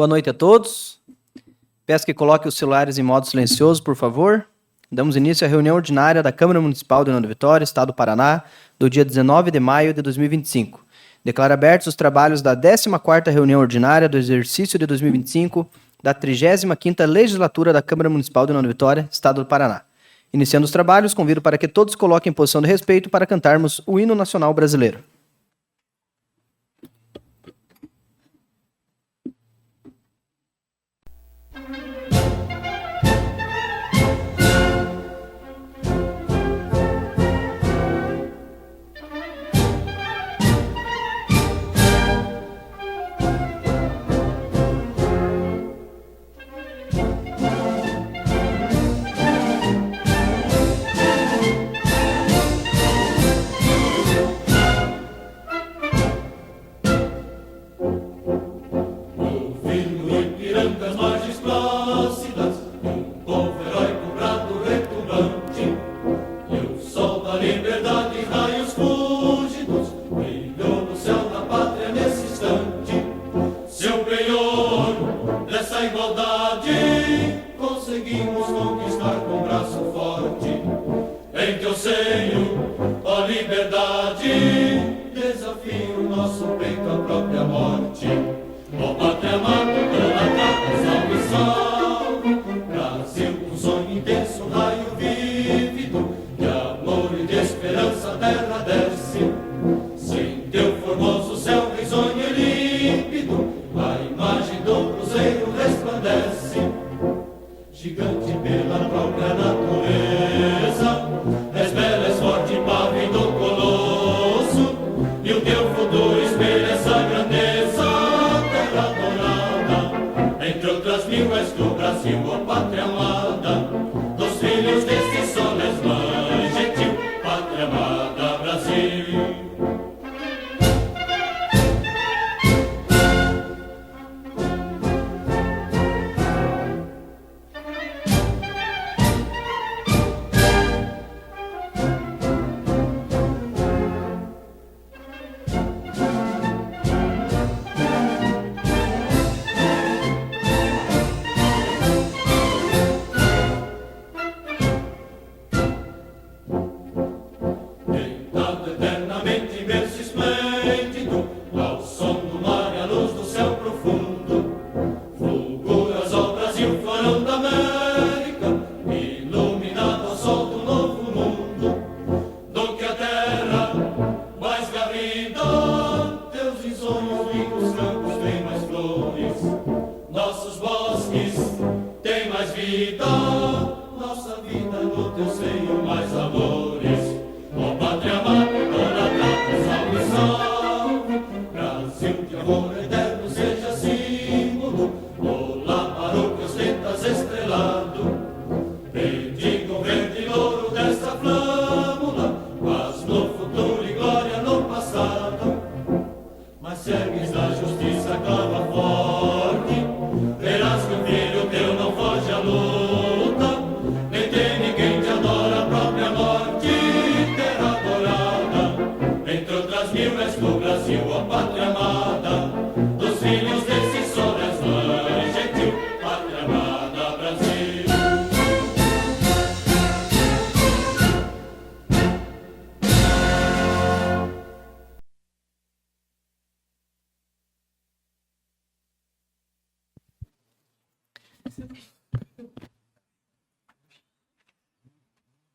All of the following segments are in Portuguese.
Boa noite a todos. Peço que coloquem os celulares em modo silencioso, por favor. Damos início à reunião ordinária da Câmara Municipal de União da Vitória, Estado do Paraná, do dia 19 de maio de 2025. Declaro abertos os trabalhos da 14ª reunião ordinária do exercício de 2025 da 35ª Legislatura da Câmara Municipal de União da Vitória, Estado do Paraná. Iniciando os trabalhos, convido para que todos coloquem em posição de respeito para cantarmos o hino nacional brasileiro.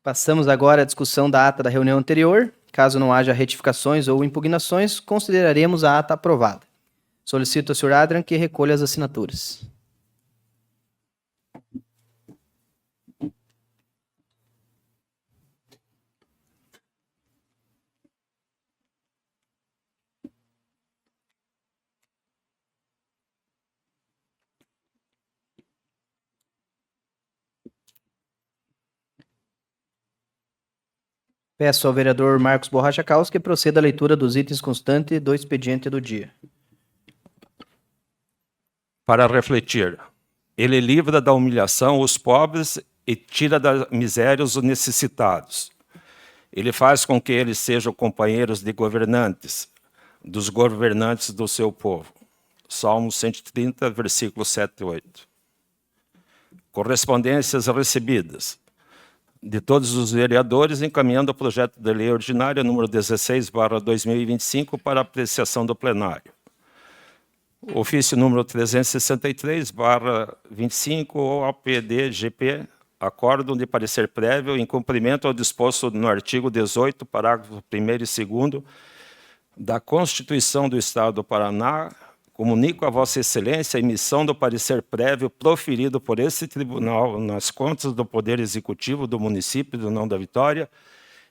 Passamos agora à discussão da ata da reunião anterior. Caso não haja retificações ou impugnações, consideraremos a ata aprovada. Solicito ao Sr. Adrian que recolha as assinaturas. Peço ao vereador Marcos Borracha Caos que proceda à leitura dos itens constantes do expediente do dia. Para refletir, ele livra da humilhação os pobres e tira da miséria os necessitados. Ele faz com que eles sejam companheiros de governantes, dos governantes do seu povo. Salmo 130, versículos 7 e 8. Correspondências recebidas de todos os vereadores encaminhando o projeto de lei ordinária número 16/2025 para apreciação do plenário. Ofício número 363/25 OPD-GP, acórdão de parecer prévio em cumprimento ao disposto no artigo 18, parágrafo 1º e 2º da Constituição do Estado do Paraná, comunico a Vossa Excelência a emissão do parecer prévio proferido por esse tribunal nas contas do Poder Executivo do município de União da Vitória,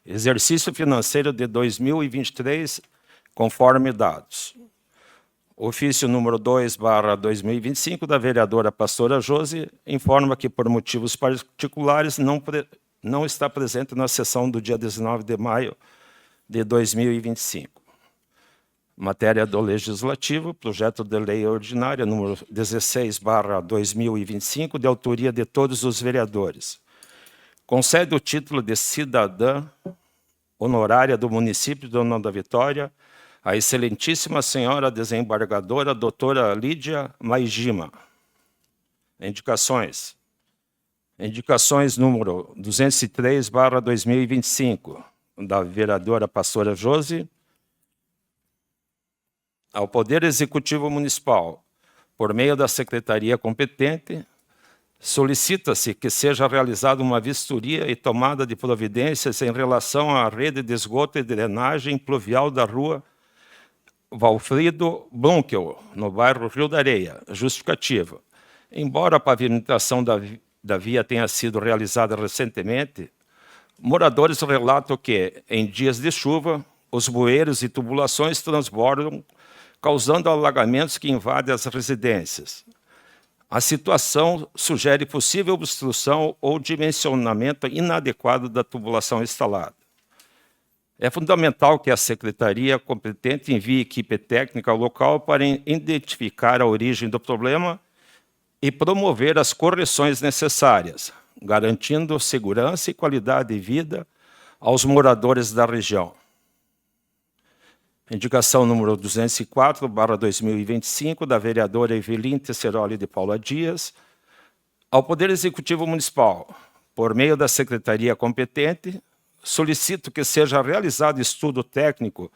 exercício financeiro de 2023, conforme dados. Ofício número 2/2025 da vereadora Pastora Josi informa que, por motivos particulares, não está presente na sessão do dia 19 de maio de 2025. Matéria do Legislativo, projeto de lei ordinária número 16/2025, de autoria de todos os vereadores. Concede o título de cidadã honorária do município de União da Vitória à excelentíssima senhora desembargadora doutora Lídia Maijima. Indicações. Indicações número 203/2025, da vereadora Pastora Josi, ao Poder Executivo Municipal, por meio da secretaria competente, solicita-se que seja realizada uma vistoria e tomada de providências em relação à rede de esgoto e drenagem pluvial da rua Valfrido Blunkel, no bairro Rio da Areia. Justificativa. Embora a pavimentação da via tenha sido realizada recentemente, moradores relatam que, em dias de chuva, os bueiros e tubulações transbordam, causando alagamentos que invadem as residências. A situação sugere possível obstrução ou dimensionamento inadequado da tubulação instalada. É fundamental que a secretaria competente envie equipe técnica ao local para identificar a origem do problema e promover as correções necessárias, garantindo segurança e qualidade de vida aos moradores da região. Indicação número 204/2025, da vereadora Evelyn Tesseroli de Paula Dias, ao Poder Executivo Municipal, por meio da secretaria competente, solicito que seja realizado estudo técnico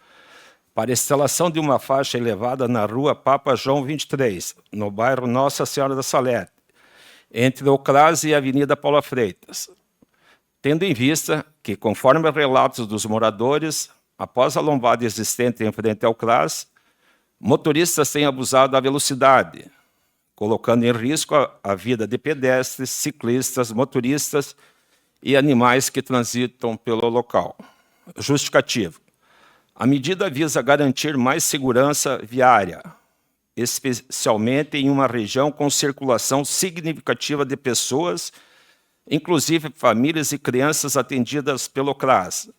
para a instalação de uma faixa elevada na rua Papa João 23, no bairro Nossa Senhora da Salete, entre o CRAS e a Avenida Paula Freitas, tendo em vista que, conforme relatos dos moradores, após a lombada existente em frente ao CRAS, motoristas têm abusado da velocidade, colocando em risco a vida de pedestres, ciclistas, motoristas e animais que transitam pelo local. Justificativo. A medida visa garantir mais segurança viária, especialmente em uma região com circulação significativa de pessoas, inclusive famílias e crianças atendidas pelo CRAS,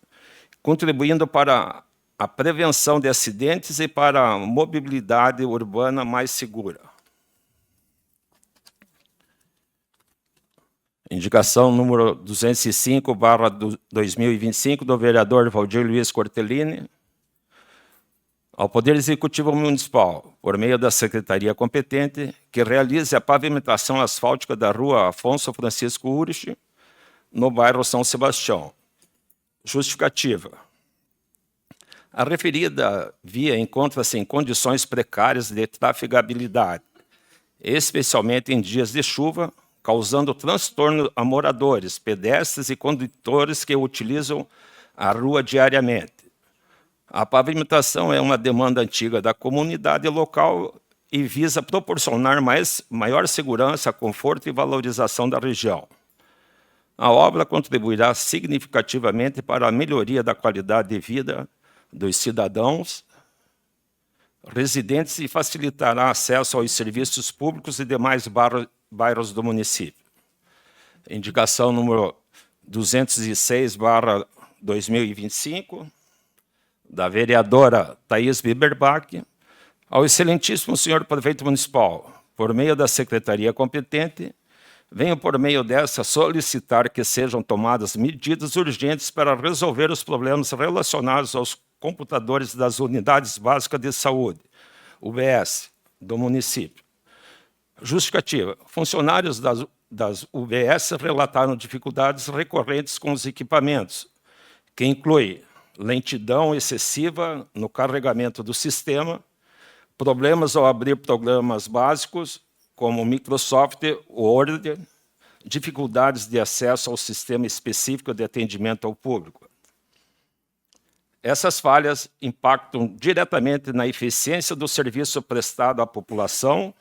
contribuindo para a prevenção de acidentes e para a mobilidade urbana mais segura. Indicação número 205/2025, do vereador Valdir Luiz Cortellini, ao Poder Executivo Municipal, por meio da secretaria competente, que realize a pavimentação asfáltica da rua Afonso Francisco Urich, no bairro São Sebastião. Justificativa. A referida via encontra-se em condições precárias de trafegabilidade, especialmente em dias de chuva, causando transtorno a moradores, pedestres e condutores que utilizam a rua diariamente. A pavimentação é uma demanda antiga da comunidade local e visa proporcionar maior segurança, conforto e valorização da região. A obra contribuirá significativamente para a melhoria da qualidade de vida dos cidadãos residentes e facilitará acesso aos serviços públicos e demais bairros do município. Indicação número 206/2025, da vereadora Thaís Biberbach, ao excelentíssimo senhor prefeito municipal, por meio da secretaria competente, venho por meio dessa solicitar que sejam tomadas medidas urgentes para resolver os problemas relacionados aos computadores das Unidades Básicas de Saúde, UBS, do município. Justificativa. Funcionários das UBS relataram dificuldades recorrentes com os equipamentos, que inclui lentidão excessiva no carregamento do sistema, problemas ao abrir programas básicos, como Microsoft Word, dificuldades de acesso ao sistema específico de atendimento ao público. Essas falhas impactam diretamente na eficiência do serviço prestado à população,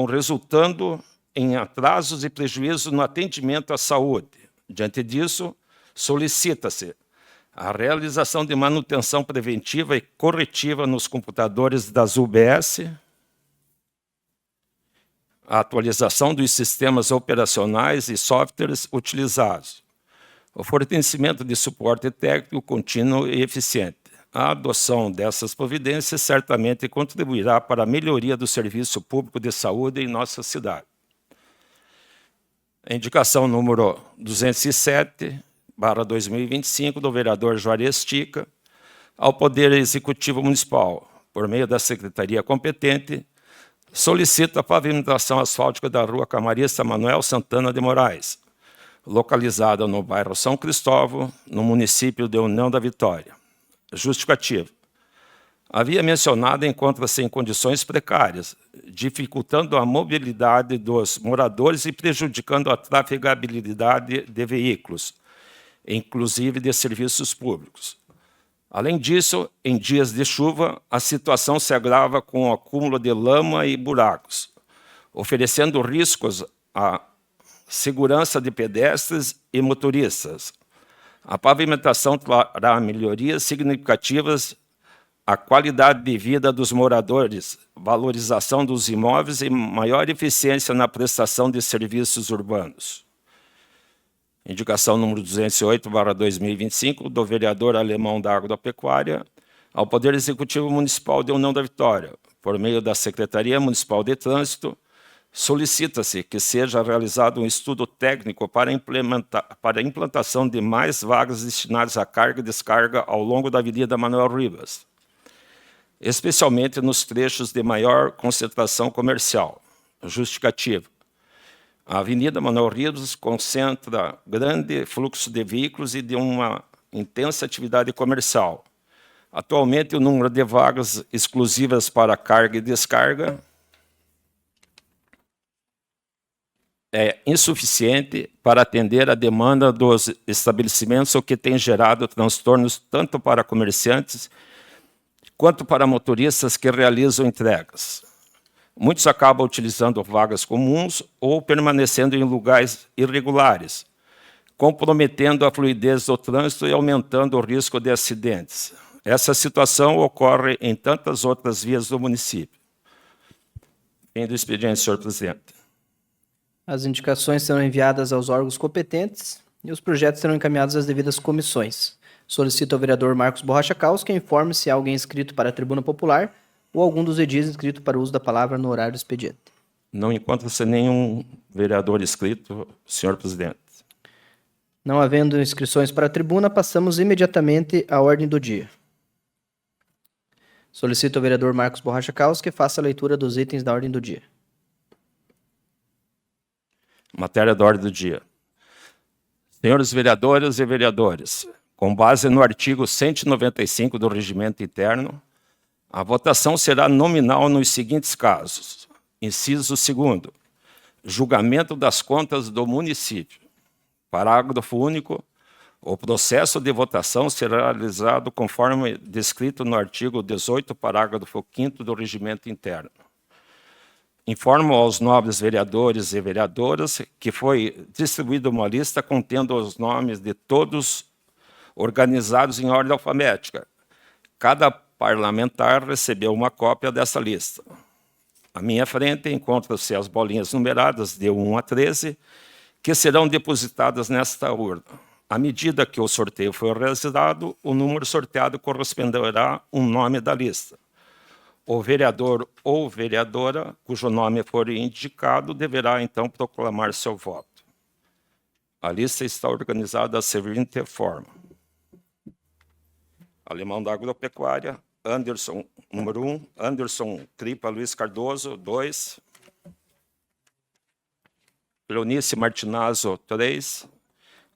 resultando em atrasos e prejuízos no atendimento à saúde. Diante disso, solicita-se a realização de manutenção preventiva e corretiva nos computadores das UBS, a atualização dos sistemas operacionais e softwares utilizados, o fornecimento de suporte técnico contínuo e eficiente. A adoção dessas providências certamente contribuirá para a melhoria do serviço público de saúde em nossa cidade. A indicação número 207/2025 do vereador Juarez Tica ao Poder Executivo Municipal, por meio da Secretaria competente, solicita a pavimentação asfáltica da Rua Camarista Manuel Santana de Moraes, localizada no bairro São Cristóvão, no município de União da Vitória. Justificativa. A via mencionada encontra-se em condições precárias, dificultando a mobilidade dos moradores e prejudicando a trafegabilidade de veículos, inclusive de serviços públicos. Além disso, em dias de chuva, a situação se agrava com o acúmulo de lama e buracos, oferecendo riscos à segurança de pedestres e motoristas. A pavimentação trará melhorias significativas à qualidade de vida dos moradores, valorização dos imóveis e maior eficiência na prestação de serviços urbanos. Indicação número 208/2025 do vereador Alemão da Agropecuária ao Poder Executivo Municipal de União da Vitória, por meio da Secretaria Municipal de Trânsito, solicita-se que seja realizado um estudo técnico para a implantação de mais vagas destinadas à carga e descarga ao longo da Avenida Manuel Ribas, especialmente nos trechos de maior concentração comercial. Justificativa. A Avenida Manuel Ribas concentra grande fluxo de veículos e de uma intensa atividade comercial. Atualmente, o número de vagas exclusivas para carga e descarga é insuficiente para atender a demanda dos estabelecimentos, o que tem gerado transtornos tanto para comerciantes quanto para motoristas que realizam entregas. Muitos acabam utilizando vagas comuns ou permanecendo em lugares irregulares, comprometendo a fluidez do trânsito e aumentando o risco de acidentes. Essa situação ocorre em tantas outras vias do município. Fim do expediente, senhor presidente. As indicações serão enviadas aos órgãos competentes e os projetos serão encaminhados às devidas comissões. Solicito ao vereador Marcos Borracha Caus que informe se há alguém inscrito para a tribuna popular ou algum dos edis inscrito para o uso da palavra no horário do expediente. Não encontra-se nenhum vereador inscrito, senhor presidente. Não havendo inscrições para a tribuna, passamos imediatamente à ordem do dia. Solicito ao vereador Marcos Borracha Caus que faça a leitura dos itens da ordem do dia. Matéria da ordem do dia. Senhores vereadoras e vereadores, com base no artigo 195 do Regimento Interno, a votação será nominal nos seguintes casos. Inciso 2º, julgamento das contas do município. Parágrafo único, o processo de votação será realizado conforme descrito no artigo 18, parágrafo 5º do Regimento Interno. Informo aos nobres vereadores e vereadoras que foi distribuída uma lista contendo os nomes de todos organizados em ordem alfabética. Cada parlamentar recebeu uma cópia dessa lista. À minha frente encontram-se as bolinhas numeradas de 1 a 13, que serão depositadas nesta urna. À medida que o sorteio for realizado, o número sorteado corresponderá um nome da lista. O vereador ou vereadora, cujo nome for indicado, deverá, então, proclamar seu voto. A lista está organizada da seguinte forma. Alemão da Agropecuária, Anderson número 1. Anderson Cripa Luiz Cardoso, 2. Cleonice Martinazzo, 3.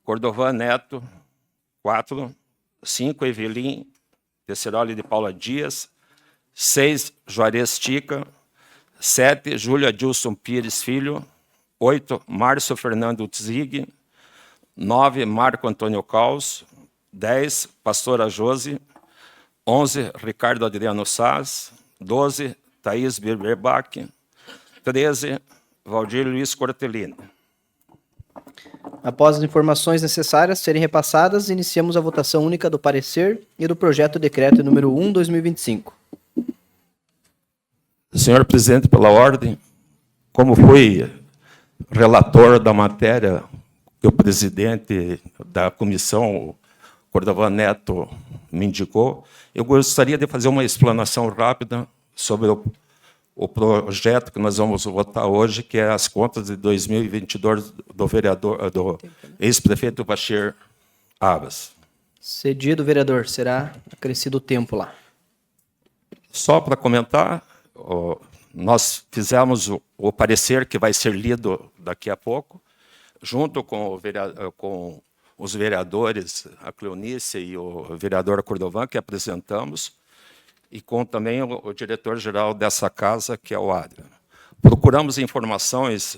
Cordovan Neto, 4. 5. Evelyn Tesseroli de Paula Dias. 6. Juarez Tica. 7. Júlia Dilson Pires Filho. 8. Márcio Fernando Tzig. 9. Marco Antônio Caos. 10. Pastora Josi. 11. Ricardo Adriano Saz. 12. Thaís Birberbach. 13. Valdir Luiz Cortellini. Após as informações necessárias serem repassadas, iniciamos a votação única do parecer e do projeto de decreto número 1/2025. Senhor presidente, pela ordem, como fui relator da matéria que o presidente da comissão, Cordovan Neto, me indicou, eu gostaria de fazer uma explanação rápida sobre o projeto que nós vamos votar hoje, que é as contas de 2022 do ex-prefeito Bashir Abbas. Cedido, vereador. Será acrescido o tempo lá. Só para comentar, nós fizemos o parecer que vai ser lido daqui a pouco, junto com os vereadores, a Cleonice e o vereador Cordovan, que apresentamos, e com também o diretor-geral dessa casa, que é o Adriano. Procuramos informações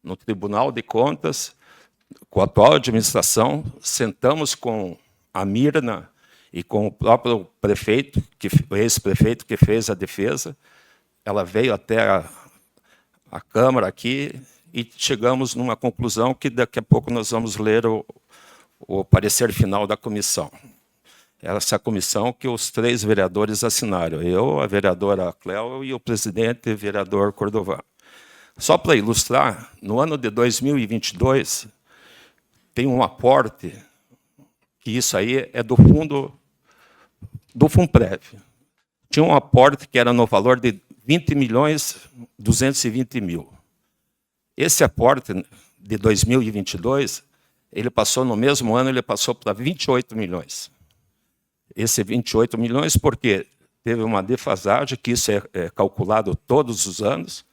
no Tribunal de Contas, com a atual administração, sentamos com a Mirna e com o próprio prefeito, o ex-prefeito que fez a defesa. Ela veio até a Câmara aqui e chegamos numa conclusão que daqui a pouco nós vamos ler o parecer final da comissão. Essa comissão que os 3 vereadores assinaram, eu, a vereadora Cléo e o presidente, vereador Cordovan. Só para ilustrar, no ano de 2022, tem um aporte, que isso aí é do fundo do Funprev. Tinha um aporte que era no valor de 20.220.000. Esse aporte de 2022, ele passou no mesmo ano, ele passou para 28 milhões. Esse 28 milhões porque teve uma defasagem, que isso é calculado todos os anos,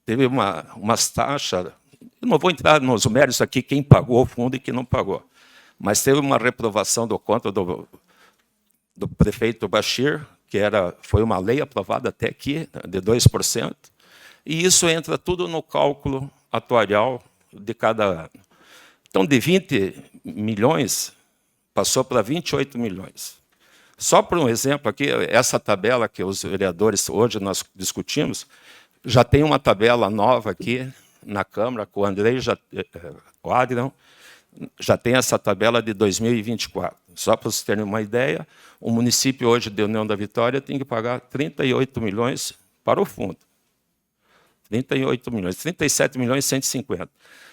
teve umas taxas, eu não vou entrar nos méritos aqui, quem pagou o fundo e quem não pagou, mas teve uma reprovação do conta do prefeito Bashir, que foi uma lei aprovada até aqui, de 2%, e isso entra tudo no cálculo atuarial de cada ano. Então, de 20 milhões, passou para 28 milhões. Só por um exemplo aqui, essa tabela que os vereadores hoje nós discutimos, já tem uma tabela nova aqui na Câmara, com o Andrei, o Adriano, já tem essa tabela de 2024. Só para vocês terem uma ideia, o município hoje de União da Vitória tem que pagar 38 milhões para o fundo. 38 milhões, 37 milhões e 150.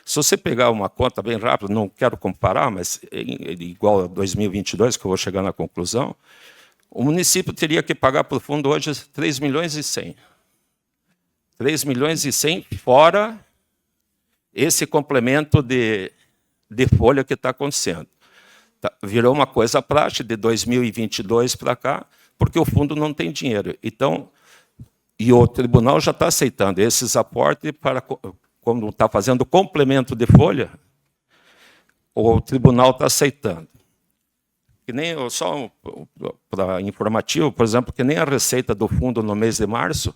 Se você pegar uma conta bem rápida, não quero comparar, mas igual a 2022, que eu vou chegar na conclusão, o município teria que pagar para o fundo hoje 3 milhões e 100. 3 milhões e 100 fora esse complemento de folha que está acontecendo. Virou uma coisa prática de 2022 para cá, porque o fundo não tem dinheiro. Então, e o tribunal já está aceitando esses aportes para, quando está fazendo complemento de folha, o tribunal está aceitando. Que nem, só para informativo, por exemplo, que nem a receita do fundo no mês de março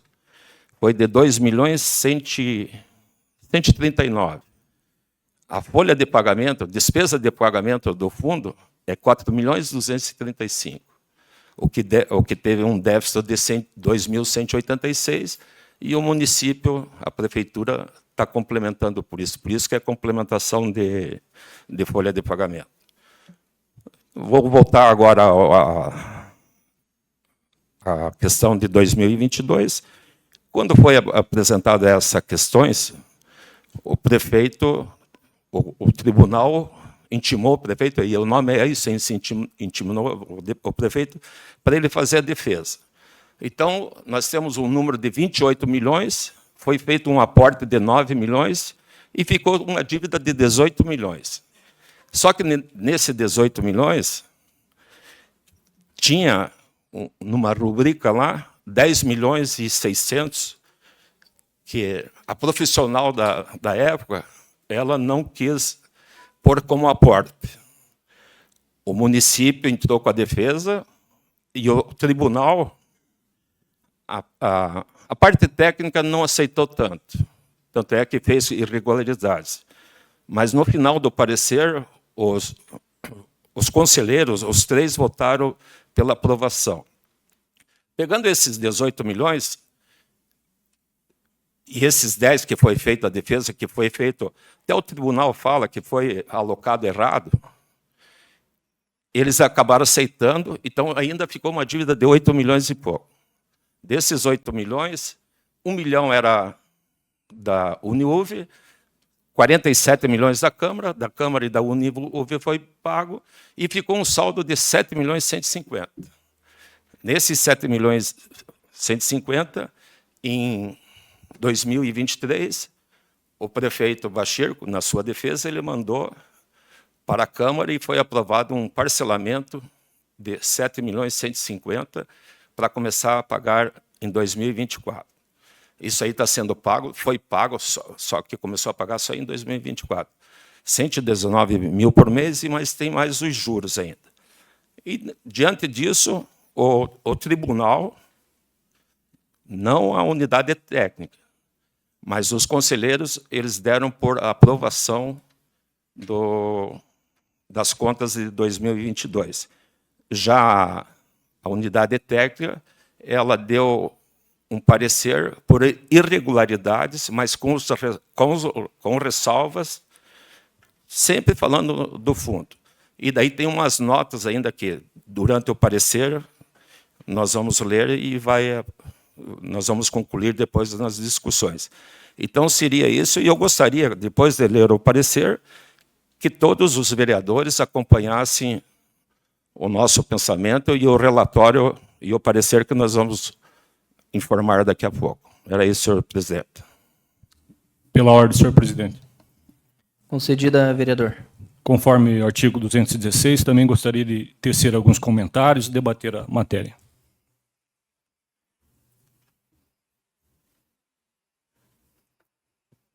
foi de 2.139. A folha de pagamento, despesa de pagamento do fundo é 4.235. O que teve um déficit de 2.186, e o município, a prefeitura, está complementando por isso que é complementação de folha de pagamento. Vou voltar agora à questão de 2022. Quando foi apresentada essas questões, o prefeito, o tribunal intimou o prefeito, e o nome é isso, intimou o prefeito, para ele fazer a defesa. Então, nós temos um número de 28 milhões, foi feito um aporte de 9 milhões, e ficou uma dívida de 18 milhões. Só que nesse 18 milhões, tinha numa rubrica lá, 10 milhões e 600, que a profissional da época, ela não quis pôr como aporte. O município entrou com a defesa e o tribunal, a parte técnica não aceitou tanto. Tanto é que fez irregularidades. Mas, no final do parecer, os conselheiros, os 3, votaram pela aprovação. Pegando esses 18 milhões, e esses 10 que foi feito a defesa, que foi feito, até o tribunal fala que foi alocado errado, eles acabaram aceitando, então ainda ficou uma dívida de 8 milhões e pouco. Desses 8 milhões, 1 milhão era da Uniuv, 47 milhões da Câmara e da Uniuv foi pago, e ficou um saldo de 7 milhões e 150. Nesses 7 milhões e 150, em 2023, o prefeito Bachir, na sua defesa, ele mandou para a Câmara e foi aprovado um parcelamento de 7 milhões e 150 para começar a pagar em 2024. Isso aí está sendo pago, foi pago, só que começou a pagar só em 2024. 119 mil por mês, mas tem mais os juros ainda. E, diante disso, o tribunal, não a unidade técnica, mas os conselheiros, eles deram por aprovação das contas de 2022. Já a unidade técnica, ela deu um parecer por irregularidades, mas com ressalvas, sempre falando do fundo. E daí tem umas notas ainda que, durante o parecer, nós vamos ler e nós vamos concluir depois nas discussões. Então, seria isso, e eu gostaria, depois de ler o parecer, que todos os vereadores acompanhassem o nosso pensamento e o relatório e o parecer que nós vamos informar daqui a pouco. Era isso, senhor presidente. Pela ordem, senhor presidente. Concedida, vereador. Conforme o artigo 216, também gostaria de tecer alguns comentários e debater a matéria.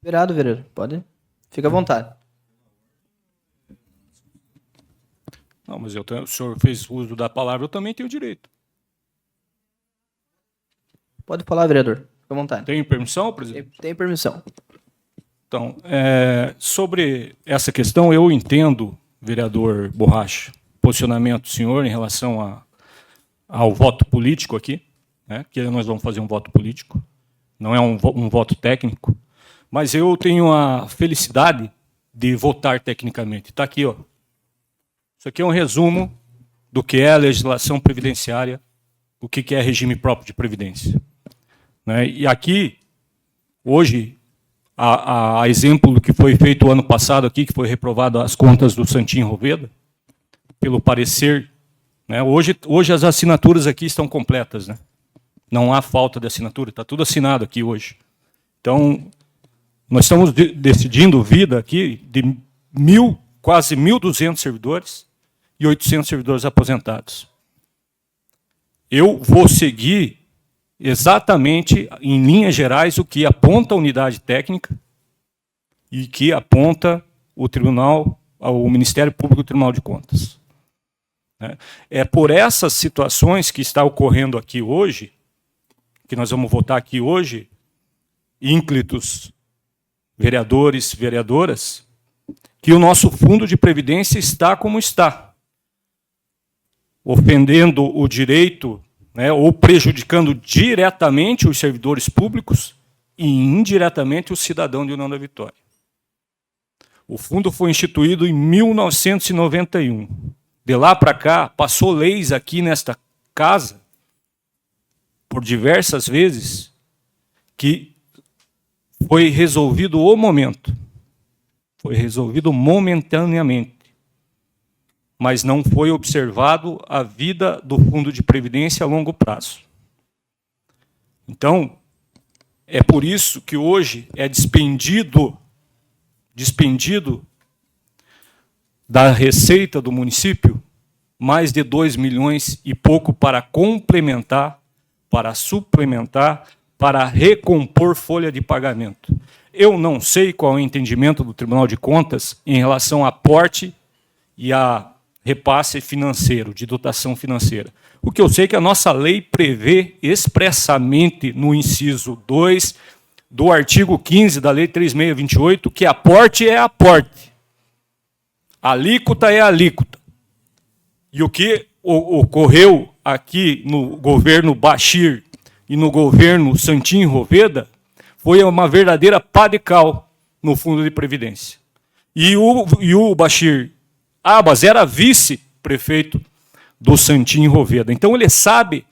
Liberado, vereador. Pode. Fica à vontade. Não, mas o senhor fez uso da palavra, eu também tenho direito. Pode falar, vereador. Fica à vontade. Tenho permissão, presidente? Tem permissão. Então, sobre essa questão, eu entendo, vereador Borracha, posicionamento do senhor em relação ao voto político aqui, né, que nós vamos fazer um voto político, não é um voto técnico, mas eu tenho a felicidade de votar tecnicamente. Está aqui, ó. Isso aqui é um resumo do que é a legislação previdenciária, o que é regime próprio de previdência. Né? E aqui, hoje, a exemplo do que foi feito o ano passado aqui, que foi reprovado as contas do Santinho Roveda, pelo parecer, né? Hoje as assinaturas aqui estão completas, né? Não há falta de assinatura, está tudo assinado aqui hoje. Então, nós estamos decidindo vida aqui de quase 1.200 servidores e 800 servidores aposentados. Eu vou seguir exatamente, em linhas gerais, o que aponta a unidade técnica e que aponta o Tribunal, o Ministério Público e o Tribunal de Contas. É por essas situações que está ocorrendo aqui hoje, que nós vamos votar aqui hoje, ínclitos vereadores, vereadoras, que o nosso fundo de previdência está como está, ofendendo o direito, né, ou prejudicando diretamente os servidores públicos e indiretamente o cidadão de União da Vitória. O fundo foi instituído em 1991. De lá para cá, passou leis aqui nesta casa, por diversas vezes, que foi resolvido o momento. Foi resolvido momentaneamente. Mas não foi observado a vida do fundo de previdência a longo prazo. Então, é por isso que hoje é despendido da receita do município mais de 2 milhões e pouco para complementar, para suplementar, para recompor folha de pagamento. Eu não sei qual é o entendimento do Tribunal de Contas em relação a aporte e a repasse financeiro, de dotação financeira. O que eu sei é que a nossa lei prevê expressamente no inciso 2 do artigo 15 da Lei 3.628 que aporte é aporte. Alíquota é alíquota. E o que ocorreu aqui no governo Bashir e no governo Santim Roveda foi uma verdadeira pá de cal no Fundo de Previdência. E o Bashir Abbas era vice-prefeito do Santim Roveda. Então ele sabe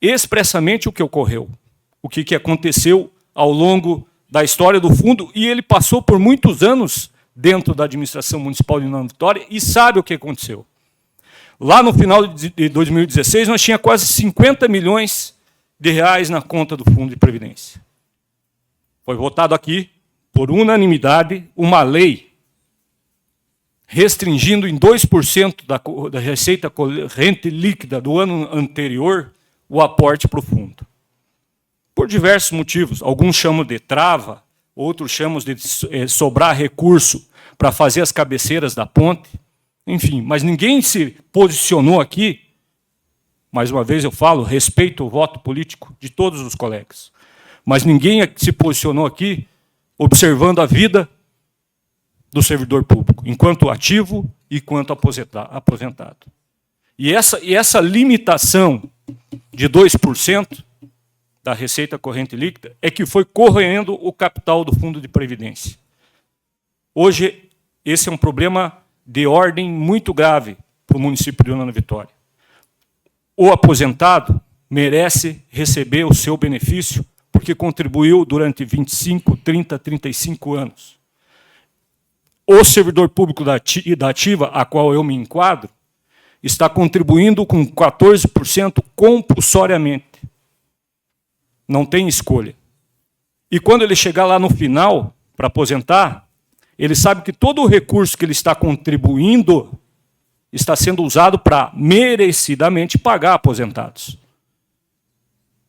expressamente o que ocorreu, o que aconteceu ao longo da história do fundo, e ele passou por muitos anos dentro da administração municipal de Nova Vitória e sabe o que aconteceu. Lá no final de 2016, nós tínhamos quase 50 milhões de reais na conta do Fundo de Previdência. Foi votado aqui, por unanimidade, uma lei restringindo em 2% da receita corrente líquida do ano anterior o aporte para o fundo. Por diversos motivos. Alguns chamam de trava, outros chamam de sobrar recurso para fazer as cabeceiras da ponte. Enfim, mas ninguém se posicionou aqui, mais uma vez eu falo, respeito o voto político de todos os colegas, mas ninguém se posicionou aqui observando a vida do servidor público, enquanto ativo e enquanto aposentado. E essa limitação de 2% da receita corrente líquida é que foi corroendo o capital do Fundo de Previdência. Hoje, esse é um problema de ordem muito grave para o município de Nova Vitória. O aposentado merece receber o seu benefício porque contribuiu durante 25, 30, 35 anos. O servidor público da ativa, a qual eu me enquadro, está contribuindo com 14% compulsoriamente. Não tem escolha. E quando ele chegar lá no final, para aposentar, ele sabe que todo o recurso que ele está contribuindo está sendo usado para merecidamente pagar aposentados.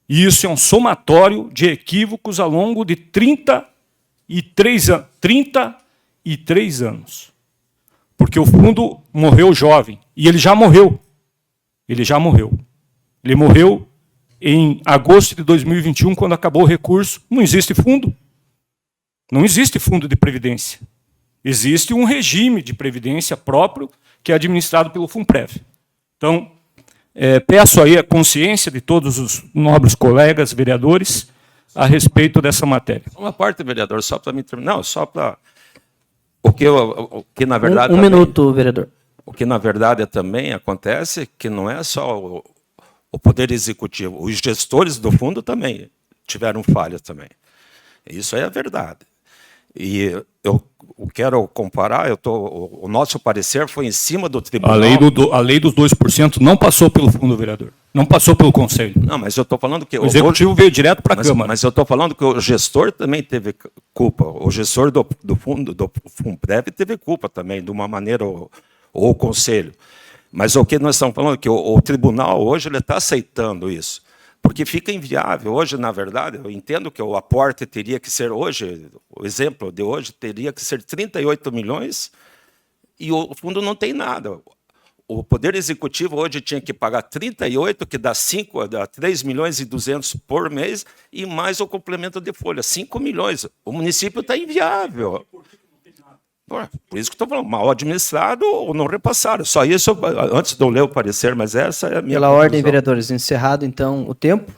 E isso é um somatório de equívocos ao longo de 33 anos. Porque o fundo morreu jovem. E ele já morreu. Ele já morreu. Ele morreu em agosto de 2021, quando acabou o recurso. Não existe fundo. Não existe fundo de previdência. Existe um regime de previdência próprio que é administrado pelo FUNPREV. Então, peço aí a consciência de todos os nobres colegas vereadores a respeito dessa matéria. Uma parte, vereador, só para me terminar. Não, só para... O que na verdade... Um minuto, vereador. O que, na verdade, também acontece que não é só o Poder Executivo. Os gestores do fundo também tiveram falhas também. Isso aí é verdade. E eu quero comparar, o nosso parecer foi em cima do tribunal. A lei dos 2% não passou pelo fundo, vereador. Não passou pelo Conselho. Não, mas eu estou falando que... O Executivo veio direto para a Câmara. Mas eu estou falando que o gestor também teve culpa. O gestor do fundo, do FUNPREV, teve culpa também, de uma maneira, ou o Conselho. Mas o que nós estamos falando é que o tribunal hoje está aceitando isso. Porque fica inviável. Hoje, na verdade, eu entendo que o aporte teria que ser hoje, o exemplo de hoje, teria que ser 38 milhões e o fundo não tem nada. O Poder Executivo hoje tinha que pagar 38, que dá 3 milhões e 200 por mês, e mais o complemento de folha, 5 milhões. O município está inviável. Por isso que estou falando, mal administrado ou não repassado. Só isso, antes de eu ler o parecer, mas essa é a minha Pela ordem, vereadores, encerrado então o tempo,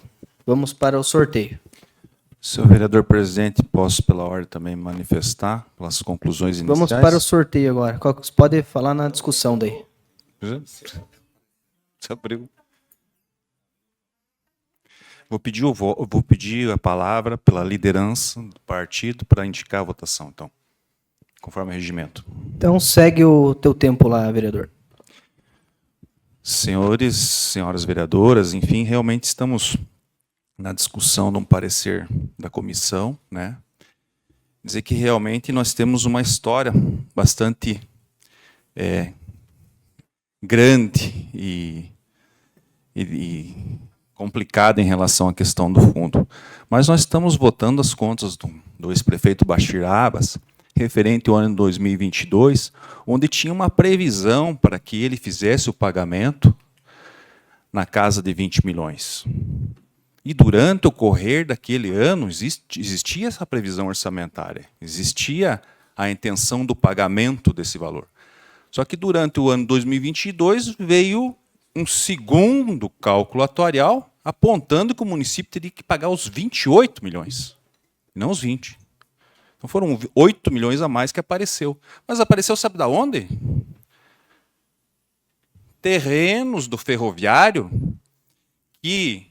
vamos para o sorteio. Senhor vereador presidente, posso pela ordem também manifestar pelas conclusões iniciais? Vamos para o sorteio agora. Você pode falar na discussão daí. Você abriu. Vou pedir a palavra pela liderança do partido para indicar a votação, então. Conforme o regimento. Então, segue o teu tempo lá, vereador. Senhores, senhoras vereadoras, enfim, realmente estamos na discussão de um parecer da comissão, né? Dizer que realmente nós temos uma história bastante grande e complicada em relação à questão do fundo. Mas nós estamos votando as contas do ex-prefeito Bashir Abbas, referente ao ano 2022, onde tinha uma previsão para que ele fizesse o pagamento na casa de 20 milhões. E durante o correr daquele ano, existia essa previsão orçamentária, existia a intenção do pagamento desse valor. Só que durante o ano 2022 veio um segundo cálculo atuarial apontando que o município teria que pagar os 28 milhões, não os 20. Então foram 8 milhões a mais que apareceu. Mas apareceu sabe de onde? Terrenos do ferroviário que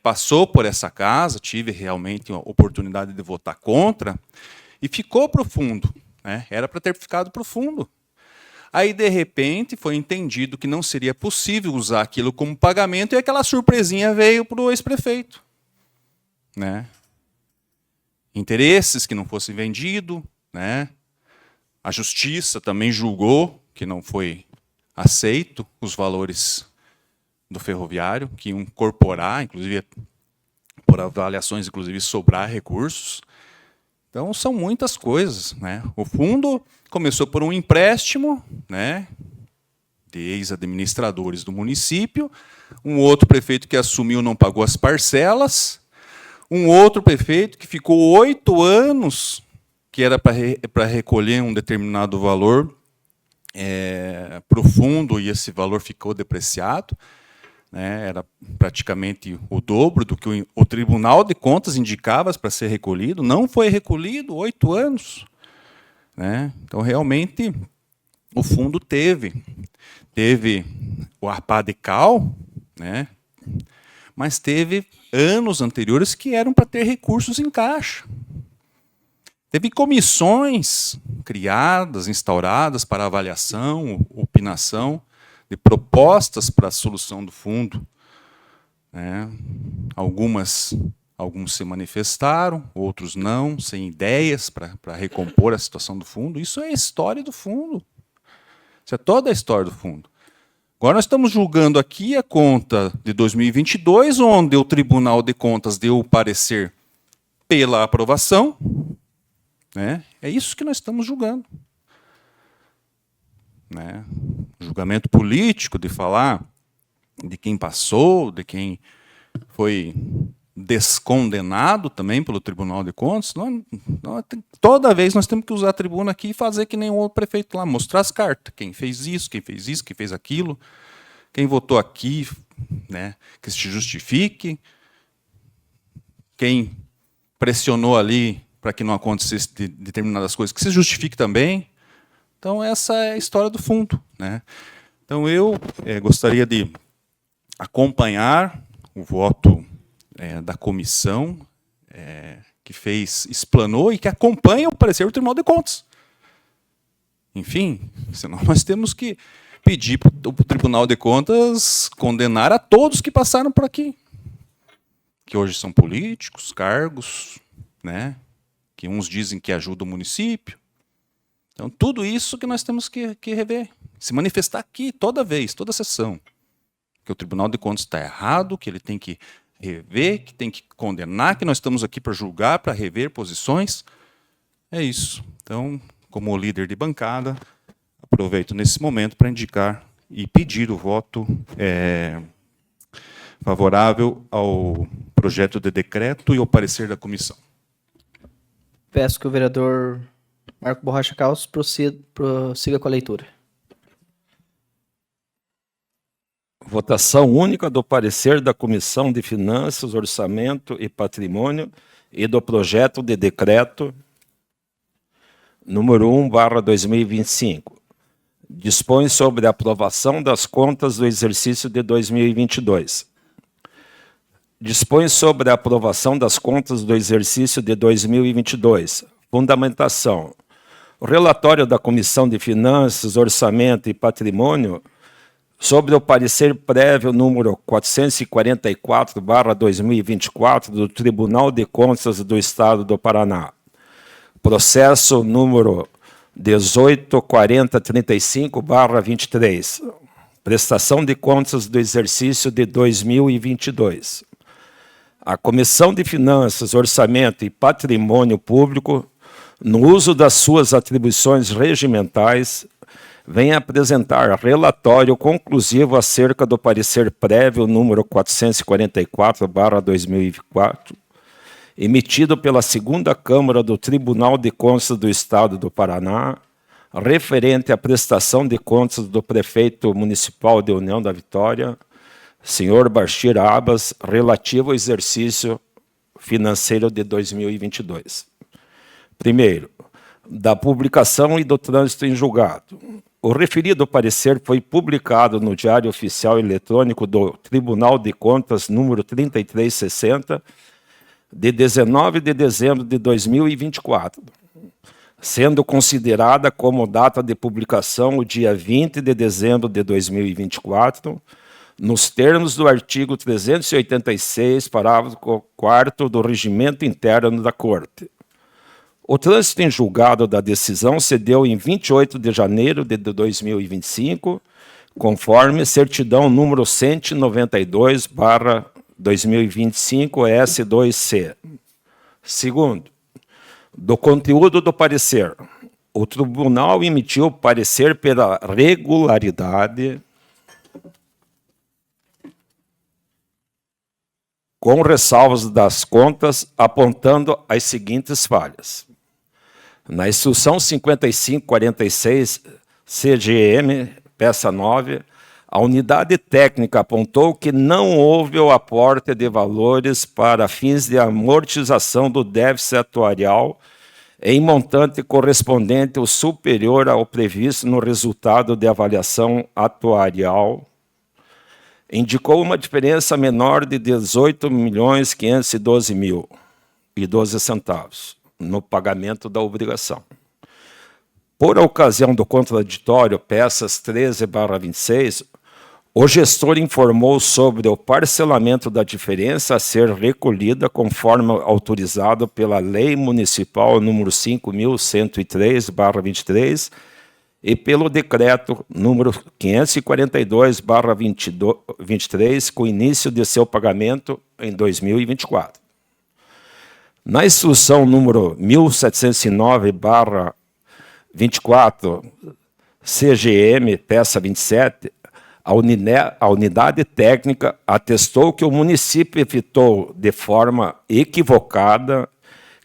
passou por essa casa, tive realmente a oportunidade de votar contra, e ficou para o fundo. Né? Era para ter ficado para o fundo. Aí, de repente, foi entendido que não seria possível usar aquilo como pagamento e aquela surpresinha veio para o ex-prefeito. Né? Interesses que não fossem vendidos. Né? A justiça também julgou que não foi aceito os valores do ferroviário, que iam incorporar, inclusive, por avaliações, inclusive, sobrar recursos. Então, são muitas coisas. Né? O fundo começou por um empréstimo, né, de ex-administradores do município, um outro prefeito que assumiu não pagou as parcelas, um outro prefeito que ficou 8 anos, que era para recolher um determinado valor para o fundo, e esse valor ficou depreciado. Né, era praticamente o dobro do que o Tribunal de Contas indicava para ser recolhido, não foi recolhido, 8 anos. Né? Então, realmente, o fundo teve o APADECAL, né? Mas teve anos anteriores que eram para ter recursos em caixa. Teve comissões criadas, instauradas para avaliação, opinação, de propostas para a solução do fundo. Né? Alguns se manifestaram, outros não, sem ideias para recompor a situação do fundo. Isso é a história do fundo. Isso é toda a história do fundo. Agora nós estamos julgando aqui a conta de 2022, onde o Tribunal de Contas deu o parecer pela aprovação. Né? É isso que nós estamos julgando. Né? Julgamento político, de falar de quem passou, de quem foi descondenado também pelo Tribunal de Contas. Toda vez nós temos que usar a tribuna aqui e fazer que nem o prefeito lá, mostrar as cartas. Quem fez isso, quem fez aquilo, quem votou aqui, né, que se justifique, quem pressionou ali para que não acontecesse determinadas coisas, que se justifique também. Então, essa é a história do fundo. Né? Então, eu gostaria de acompanhar o voto da comissão que explanou e que acompanha o parecer do Tribunal de Contas. Enfim, senão nós temos que pedir para o Tribunal de Contas condenar a todos que passaram por aqui, que hoje são políticos, cargos, né? Que uns dizem que ajudam o município. Então, tudo isso que nós temos que rever, se manifestar aqui toda vez, toda sessão. Que o Tribunal de Contas está errado, que ele tem que rever, que tem que condenar, que nós estamos aqui para julgar, para rever posições. É isso. Então, como líder de bancada, aproveito nesse momento para indicar e pedir o voto favorável ao projeto de decreto e ao parecer da comissão. Peço que o vereador Marco Borracha Caos prossiga com a leitura. Votação única do parecer da Comissão de Finanças, Orçamento e Patrimônio e do projeto de decreto número 1/2025. Dispõe sobre a aprovação das contas do exercício de 2022. Dispõe sobre a aprovação das contas do exercício de 2022. Fundamentação. O relatório da Comissão de Finanças, Orçamento e Patrimônio sobre o parecer prévio número 444/2024 do Tribunal de Contas do Estado do Paraná. Processo número 184035/23. Prestação de contas do exercício de 2022. A Comissão de Finanças, Orçamento e Patrimônio Público, no uso das suas atribuições regimentais, vem apresentar relatório conclusivo acerca do parecer prévio número 444/2024, emitido pela 2ª Câmara do Tribunal de Contas do Estado do Paraná, referente à prestação de contas do prefeito municipal de União da Vitória, senhor Bashir Abbas, relativo ao exercício financeiro de 2022. Primeiro, da publicação e do trânsito em julgado. O referido parecer foi publicado no Diário Oficial Eletrônico do Tribunal de Contas, número 3360, de 19 de dezembro de 2024, sendo considerada como data de publicação o dia 20 de dezembro de 2024, nos termos do artigo 386, parágrafo 4º do Regimento Interno da Corte. O trânsito em julgado da decisão se deu em 28 de janeiro de 2025, conforme certidão número 192/2025 S2C. Segundo, do conteúdo do parecer, o tribunal emitiu parecer pela regularidade com ressalvas das contas, apontando as seguintes falhas. Na instrução 5546 CGM, peça 9, a unidade técnica apontou que não houve o aporte de valores para fins de amortização do déficit atuarial em montante correspondente ou superior ao previsto no resultado de avaliação atuarial. Indicou uma diferença menor de 18.512.012 no pagamento da obrigação. Por ocasião do contraditório, peças 13/26, o gestor informou sobre o parcelamento da diferença a ser recolhida conforme autorizado pela Lei Municipal número 5.103/23 e pelo Decreto número 542/23, com início de seu pagamento em 2024. Na instrução número 1709/24, CGM, peça 27, a unidade técnica atestou que o município evitou de forma equivocada,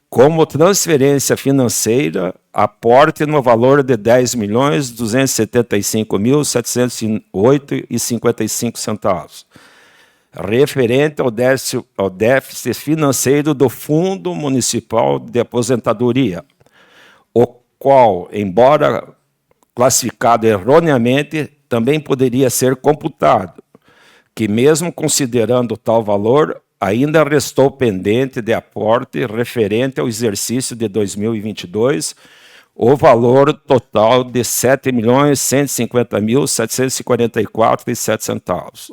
como transferência financeira, aporte no valor de R$ 10.275.708,55, referente ao déficit financeiro do Fundo Municipal de Aposentadoria, o qual, embora classificado erroneamente, também poderia ser computado, que mesmo considerando tal valor, ainda restou pendente de aporte referente ao exercício de 2022, o valor total de R$ 7.150.744,07.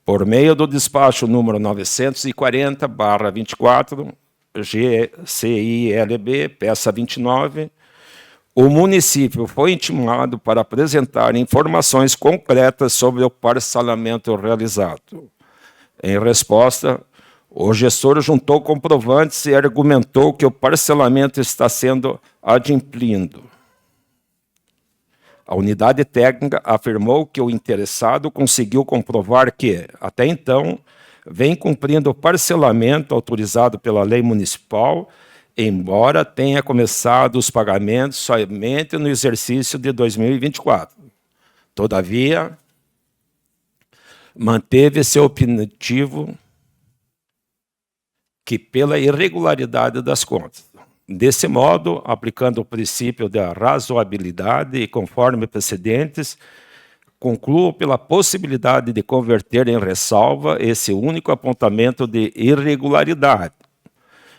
Por meio do despacho número 940/24, GCILB, peça 29, o município foi intimado para apresentar informações concretas sobre o parcelamento realizado. Em resposta, o gestor juntou comprovantes e argumentou que o parcelamento está sendo adimplido. A unidade técnica afirmou que o interessado conseguiu comprovar que, até então, vem cumprindo o parcelamento autorizado pela lei municipal, embora tenha começado os pagamentos somente no exercício de 2024. Todavia, manteve-se opinativo que pela irregularidade das contas. Desse modo, aplicando o princípio da razoabilidade e conforme precedentes, concluo pela possibilidade de converter em ressalva esse único apontamento de irregularidade,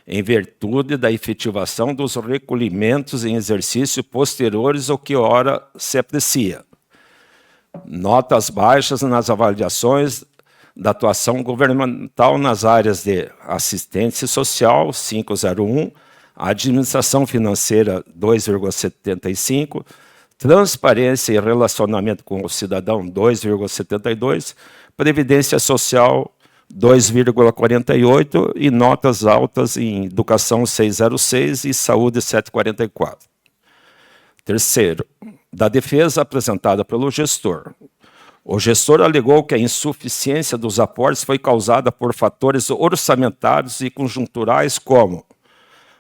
em virtude da efetivação dos recolhimentos em exercício posteriores ao que ora se aprecia. Notas baixas nas avaliações da atuação governamental nas áreas de assistência social, 501, administração financeira, 2,75, Transparência e relacionamento com o cidadão, 2,72%. Previdência Social, 2,48%. E notas altas em Educação, 6,06%. E Saúde, 7,44%. Terceiro, da defesa apresentada pelo gestor. O gestor alegou que a insuficiência dos aportes foi causada por fatores orçamentários e conjunturais como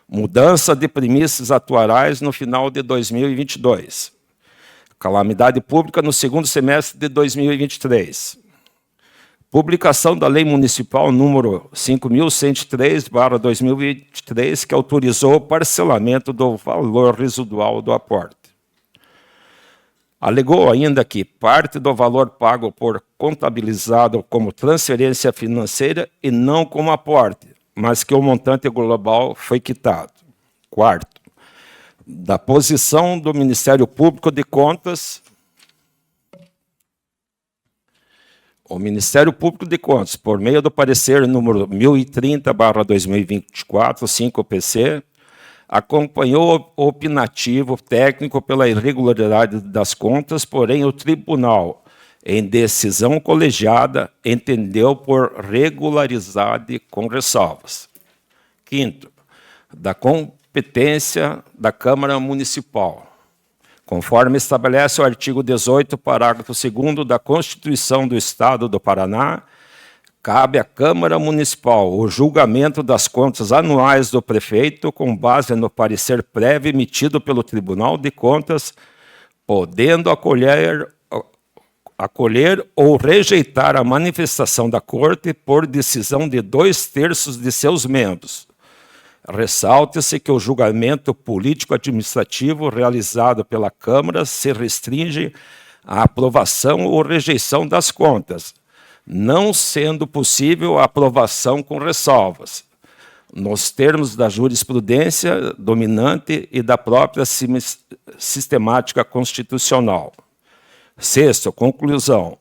mudança de premissas atuariais no final de 2022, calamidade pública no segundo semestre de 2023, publicação da Lei Municipal número 5.103/2023, que autorizou o parcelamento do valor residual do aporte. Alegou ainda que parte do valor pago por contabilizado como transferência financeira e não como aporte, mas que o montante global foi quitado. Quarto, da posição do Ministério Público de Contas, o Ministério Público de Contas, por meio do parecer número 1030/2024, 5PC, acompanhou o opinativo técnico pela irregularidade das contas, porém o tribunal, em decisão colegiada, entendeu por regularidade com ressalvas. Quinto, da competência da Câmara Municipal. Conforme estabelece o artigo 18, parágrafo 2º da Constituição do Estado do Paraná, cabe à Câmara Municipal o julgamento das contas anuais do prefeito com base no parecer prévio emitido pelo Tribunal de Contas, podendo acolher ou rejeitar a manifestação da Corte por decisão de 2/3 de seus membros. Ressalte-se que o julgamento político-administrativo realizado pela Câmara se restringe à aprovação ou rejeição das contas, não sendo possível a aprovação com ressalvas, nos termos da jurisprudência dominante e da própria sistemática constitucional. Sexto, conclusão.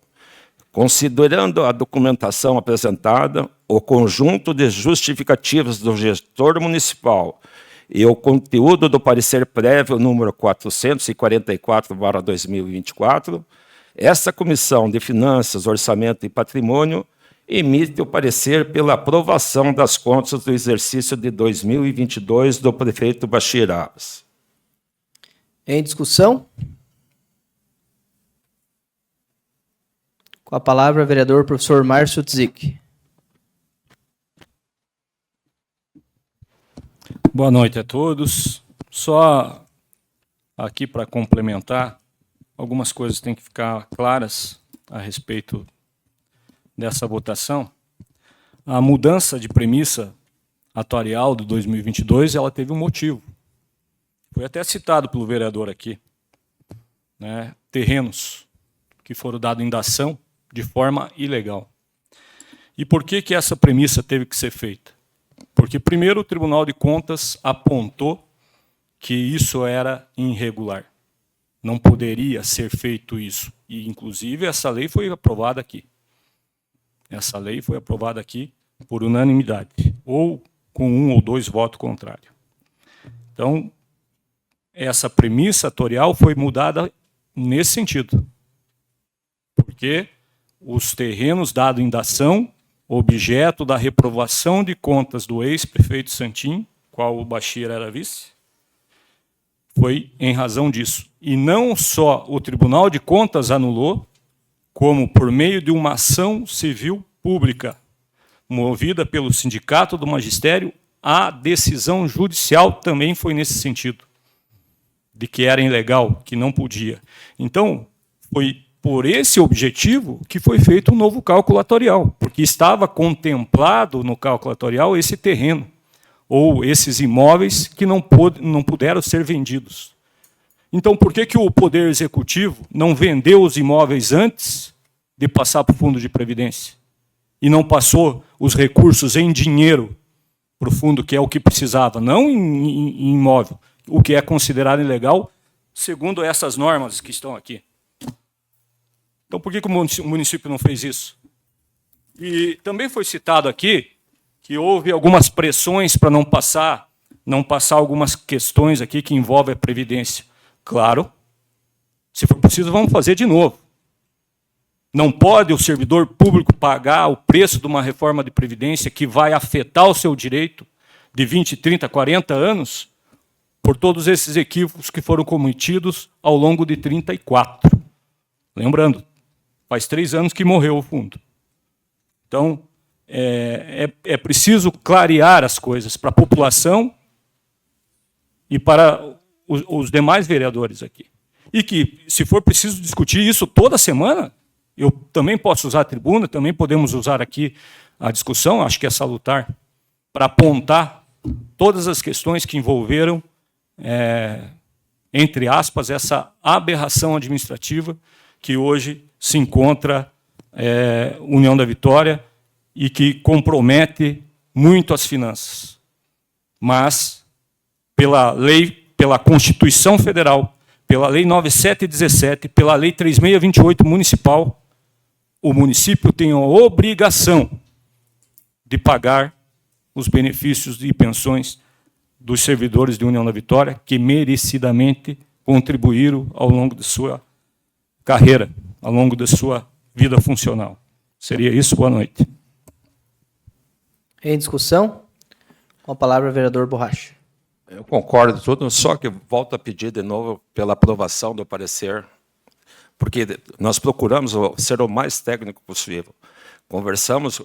Considerando a documentação apresentada, o conjunto de justificativas do gestor municipal e o conteúdo do parecer prévio número 444/2024, essa Comissão de Finanças, Orçamento e Patrimônio emite o parecer pela aprovação das contas do exercício de 2022 do prefeito Bachir Abbas. Em discussão? Com a palavra, o vereador professor Márcio Tzik. Boa noite a todos. Só aqui para complementar, algumas coisas têm que ficar claras a respeito dessa votação. A mudança de premissa atuarial de 2022, ela teve um motivo. Foi até citado pelo vereador aqui, né? Terrenos que foram dados em dação de forma ilegal. E por que que essa premissa teve que ser feita? Porque, primeiro, o Tribunal de Contas apontou que isso era irregular. Não poderia ser feito isso. E, inclusive, essa lei foi aprovada aqui. Essa lei foi aprovada aqui por unanimidade, ou com 1 ou 2 votos contrários. Então, essa premissa atuarial foi mudada nesse sentido. Porque os terrenos dados em dação, objeto da reprovação de contas do ex-prefeito Santim, qual o Bachir era vice, foi em razão disso. E não só o Tribunal de Contas anulou, como por meio de uma ação civil pública, movida pelo Sindicato do Magistério, a decisão judicial também foi nesse sentido, de que era ilegal, que não podia. Então, foi por esse objetivo que foi feito um novo cálculo atuarial, porque estava contemplado no cálculo atuarial esse terreno, ou esses imóveis que não puderam ser vendidos. Então, por que que o Poder Executivo não vendeu os imóveis antes de passar para o Fundo de Previdência? E não passou os recursos em dinheiro para o fundo, que é o que precisava, não em imóvel, o que é considerado ilegal, segundo essas normas que estão aqui. Então, por que que o município não fez isso? E também foi citado aqui que houve algumas pressões para não passar algumas questões aqui que envolvem a Previdência. Claro, Se for preciso, vamos fazer de novo. Não pode o servidor público pagar o preço de uma reforma de previdência que vai afetar o seu direito de 20, 30, 40 anos por todos esses equívocos que foram cometidos ao longo de 34. Lembrando, faz 3 anos que morreu o fundo. Então, é preciso clarear as coisas para a população e para os demais vereadores aqui. E que, se for preciso discutir isso toda semana, eu também posso usar a tribuna, também podemos usar aqui a discussão, acho que é salutar, para apontar todas as questões que envolveram, entre aspas, essa aberração administrativa que hoje se encontra União da Vitória e que compromete muito as finanças. Mas, pela lei, pela Constituição Federal, pela Lei 9717, pela Lei 3628 municipal, o município tem a obrigação de pagar os benefícios e pensões dos servidores de União da Vitória que merecidamente contribuíram ao longo de sua carreira, ao longo da sua vida funcional. Seria isso. Boa noite. Em discussão? Com a palavra, vereador Borracha. Eu concordo tudo, só que volto a pedir de novo pela aprovação do parecer, porque nós procuramos ser o mais técnico possível. Conversamos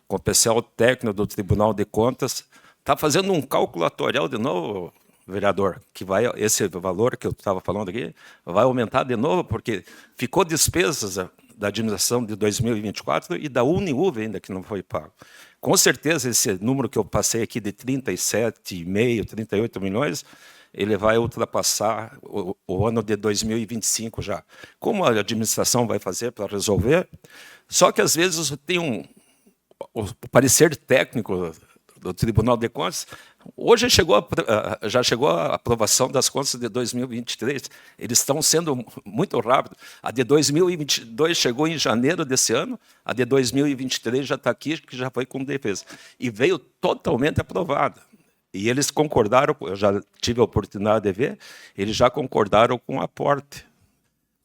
com o pessoal técnico do Tribunal de Contas, está fazendo um calculatorial de novo, vereador, que vai, esse valor que eu estava falando aqui vai aumentar de novo, porque ficou despesas da administração de 2024 e da Uniuv ainda que não foi pago. Com certeza, esse número que eu passei aqui de 37,5, 38 milhões, ele vai ultrapassar o ano de 2025 já. Como a administração vai fazer para resolver? Só que, às vezes, tem o parecer técnico do Tribunal de Contas. Hoje já chegou a aprovação das contas de 2023. Eles estão sendo muito rápidos. A de 2022 chegou em janeiro desse ano, a de 2023 já está aqui, que já foi com defesa. E veio totalmente aprovada. E eles concordaram, eu já tive a oportunidade de ver, eles já concordaram com o aporte.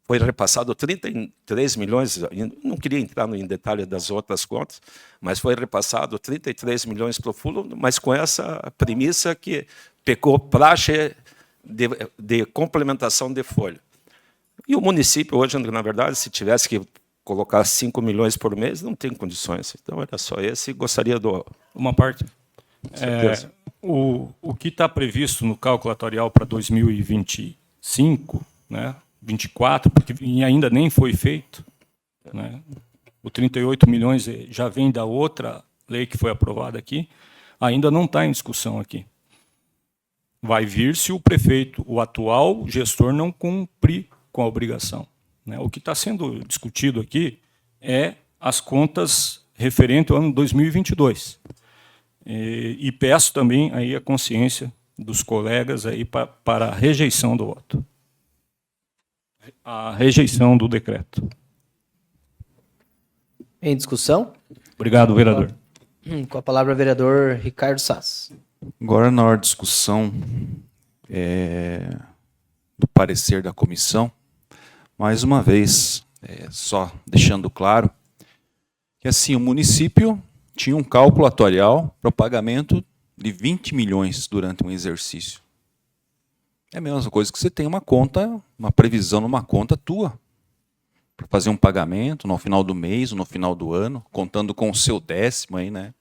Foi repassado 33 milhões, não queria entrar em detalhe das outras contas, mas foi repassado 33 milhões para o fundo, mas com essa premissa que pecou praxe de complementação de folha. E o município hoje, na verdade, se tivesse que colocar 5 milhões por mês, não tem condições. Então, era só esse e gostaria do... Uma parte. O que está previsto no calculatorial para 2025, né, 24, porque ainda nem foi feito, né, o 38 milhões já vem da outra lei que foi aprovada aqui, ainda não está em discussão aqui. Vai vir se o prefeito, o atual gestor, não cumprir com a obrigação, né. O que está sendo discutido aqui é as contas referentes ao ano 2022. E peço também aí a consciência dos colegas aí para a rejeição do voto. A rejeição do decreto. Em discussão? Obrigado, vereador. Com a palavra, vereador Ricardo Sás. Agora, na hora de discussão do parecer da comissão, mais uma vez, só deixando claro que assim, o município tinha um cálculo atuarial para o pagamento de 20 milhões durante um exercício. É a mesma coisa que você tem uma conta, uma previsão numa conta tua, para fazer um pagamento no final do mês ou no final do ano, contando com o seu décimo aí, né?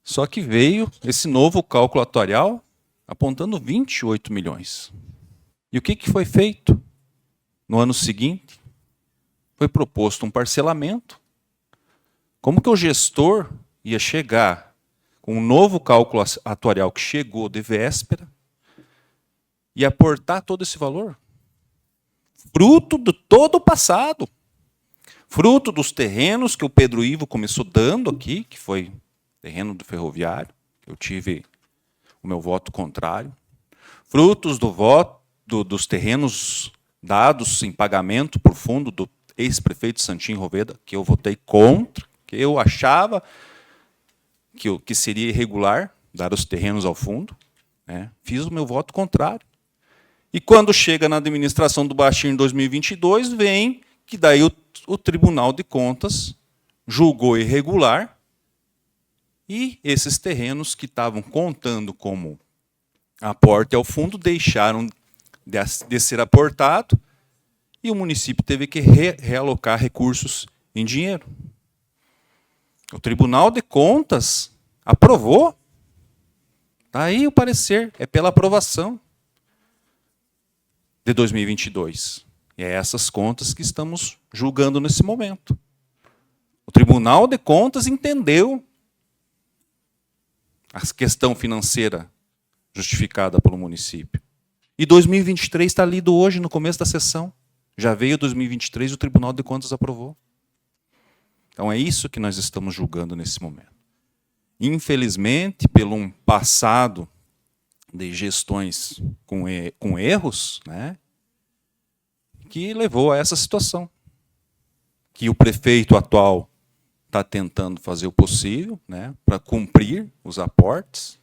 Só que veio esse novo cálculo atuarial apontando 28 milhões. E o que foi feito? No ano seguinte, foi proposto um parcelamento. Como que o gestor ia chegar com um novo cálculo atuarial que chegou de véspera e aportar todo esse valor? Fruto de todo o passado. Fruto dos terrenos que o Pedro Ivo começou dando aqui, que foi terreno do ferroviário, que eu tive o meu voto contrário. Frutos do voto dos terrenos dados em pagamento por fundo do ex-prefeito Santinho Roveda, que eu votei contra, que eu achava que seria irregular dar os terrenos ao fundo, né? Fiz o meu voto contrário. E quando chega na administração do Bastir em 2022, vem que daí o Tribunal de Contas julgou irregular e esses terrenos que estavam contando como aporte ao fundo deixaram de ser aportado e o município teve que realocar recursos em dinheiro. O Tribunal de Contas aprovou. Está aí o parecer, é pela aprovação de 2022. E é essas contas que estamos julgando nesse momento. O Tribunal de Contas entendeu a questão financeira justificada pelo município. E 2023 está lido hoje, no começo da sessão. Já veio 2023 e o Tribunal de Contas aprovou. Então é isso que nós estamos julgando nesse momento. Infelizmente, pelo um passado de gestões com erros, né, que levou a essa situação. Que o prefeito atual está tentando fazer o possível, né, para cumprir os aportes.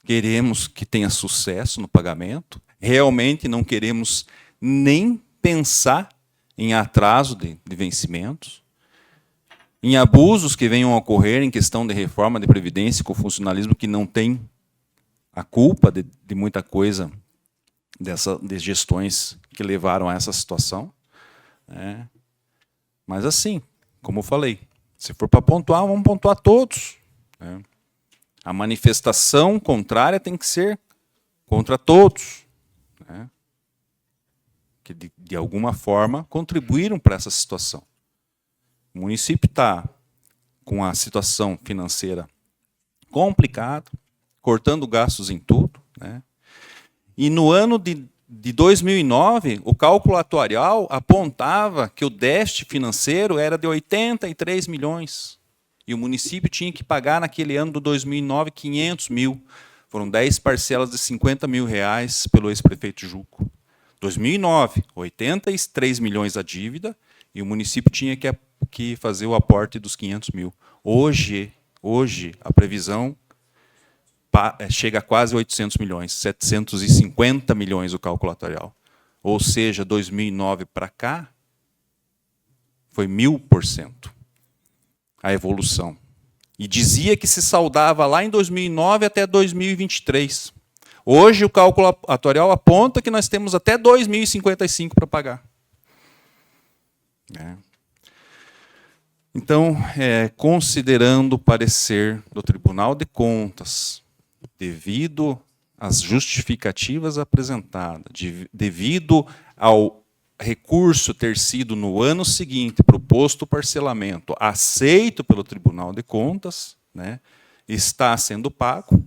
Queremos que tenha sucesso no pagamento. Realmente não queremos nem pensar em atraso de vencimentos, em abusos que venham a ocorrer em questão de reforma de previdência com o funcionalismo que não tem a culpa de muita coisa de gestões que levaram a essa situação. Né? Mas assim, como eu falei, se for para pontuar, vamos pontuar todos. Né? A manifestação contrária tem que ser contra todos. Né? Que de alguma forma contribuíram para essa situação. O município está com a situação financeira complicada, cortando gastos em tudo. Né? E no ano de 2009, o cálculo atuarial apontava que o déficit financeiro era de 83 milhões. E o município tinha que pagar naquele ano do 2009 500 mil. Foram 10 parcelas de 50 mil reais pelo ex-prefeito Juco. 2009, 83 milhões a dívida e o município tinha que fazer o aporte dos 500 mil. Hoje a previsão chega a quase 800 milhões, 750 milhões o cálculo atuarial. Ou seja, 2009 para cá, foi 1000% a evolução. E dizia que se saldava lá em 2009 até 2023. Hoje o cálculo atuarial aponta que nós temos até 2055 para pagar. Então, considerando o parecer do Tribunal de Contas, devido às justificativas apresentadas, devido ao recurso ter sido no ano seguinte proposto o parcelamento aceito pelo Tribunal de Contas, né, está sendo pago.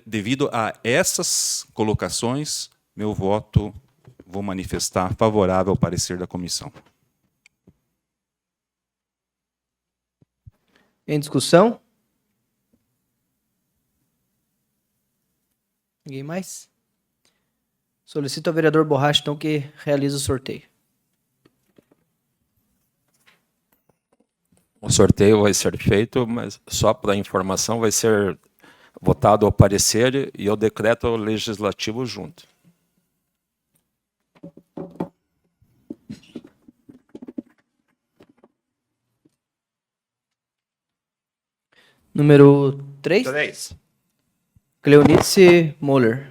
Devido a essas colocações, meu voto vou manifestar favorável ao parecer da comissão. Em discussão? Ninguém mais? Solicito ao vereador Borracha, então, que realize o sorteio. O sorteio vai ser feito, mas só para informação, vai ser votado o parecer e o decreto legislativo junto. Número 3? 3. Cleonice Moller.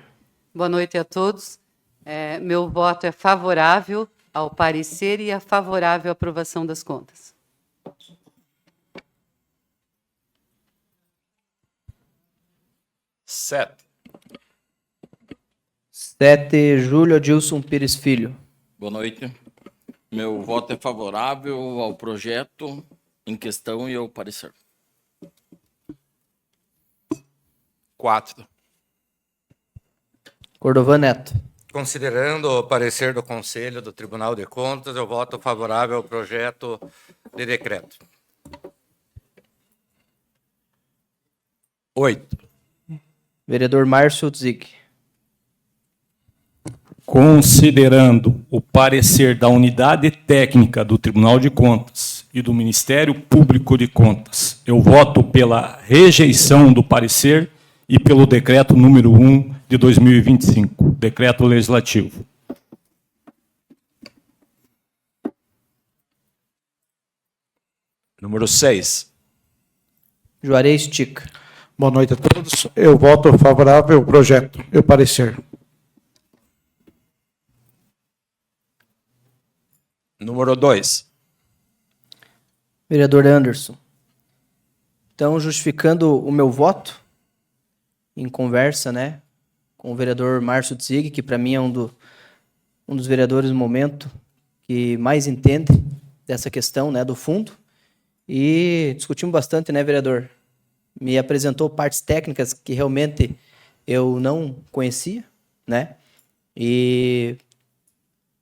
Boa noite a todos. Meu voto é favorável ao parecer e é favorável à aprovação das contas. Sete. 7, Júlio Adilson Pires Filho. Boa noite. Meu voto é favorável ao projeto em questão e ao parecer. 4. Cordovan Neto. Considerando o parecer do Conselho do Tribunal de Contas, eu voto favorável ao projeto de decreto. 8. Vereador Márcio Tzig. Considerando o parecer da Unidade Técnica do Tribunal de Contas e do Ministério Público de Contas, eu voto pela rejeição do parecer e pelo decreto número 1 de 2025, decreto legislativo. Número 6. Juarez Tica. Boa noite a todos. Eu voto favorável ao projeto e ao parecer. Número 2. Vereador Anderson. Então, justificando o meu voto, em conversa, né, com o vereador Márcio Tzig, que para mim é um dos vereadores no momento que mais entende dessa questão, né, do fundo, e discutimos bastante, né, vereador? Me apresentou partes técnicas que realmente eu não conhecia, né, e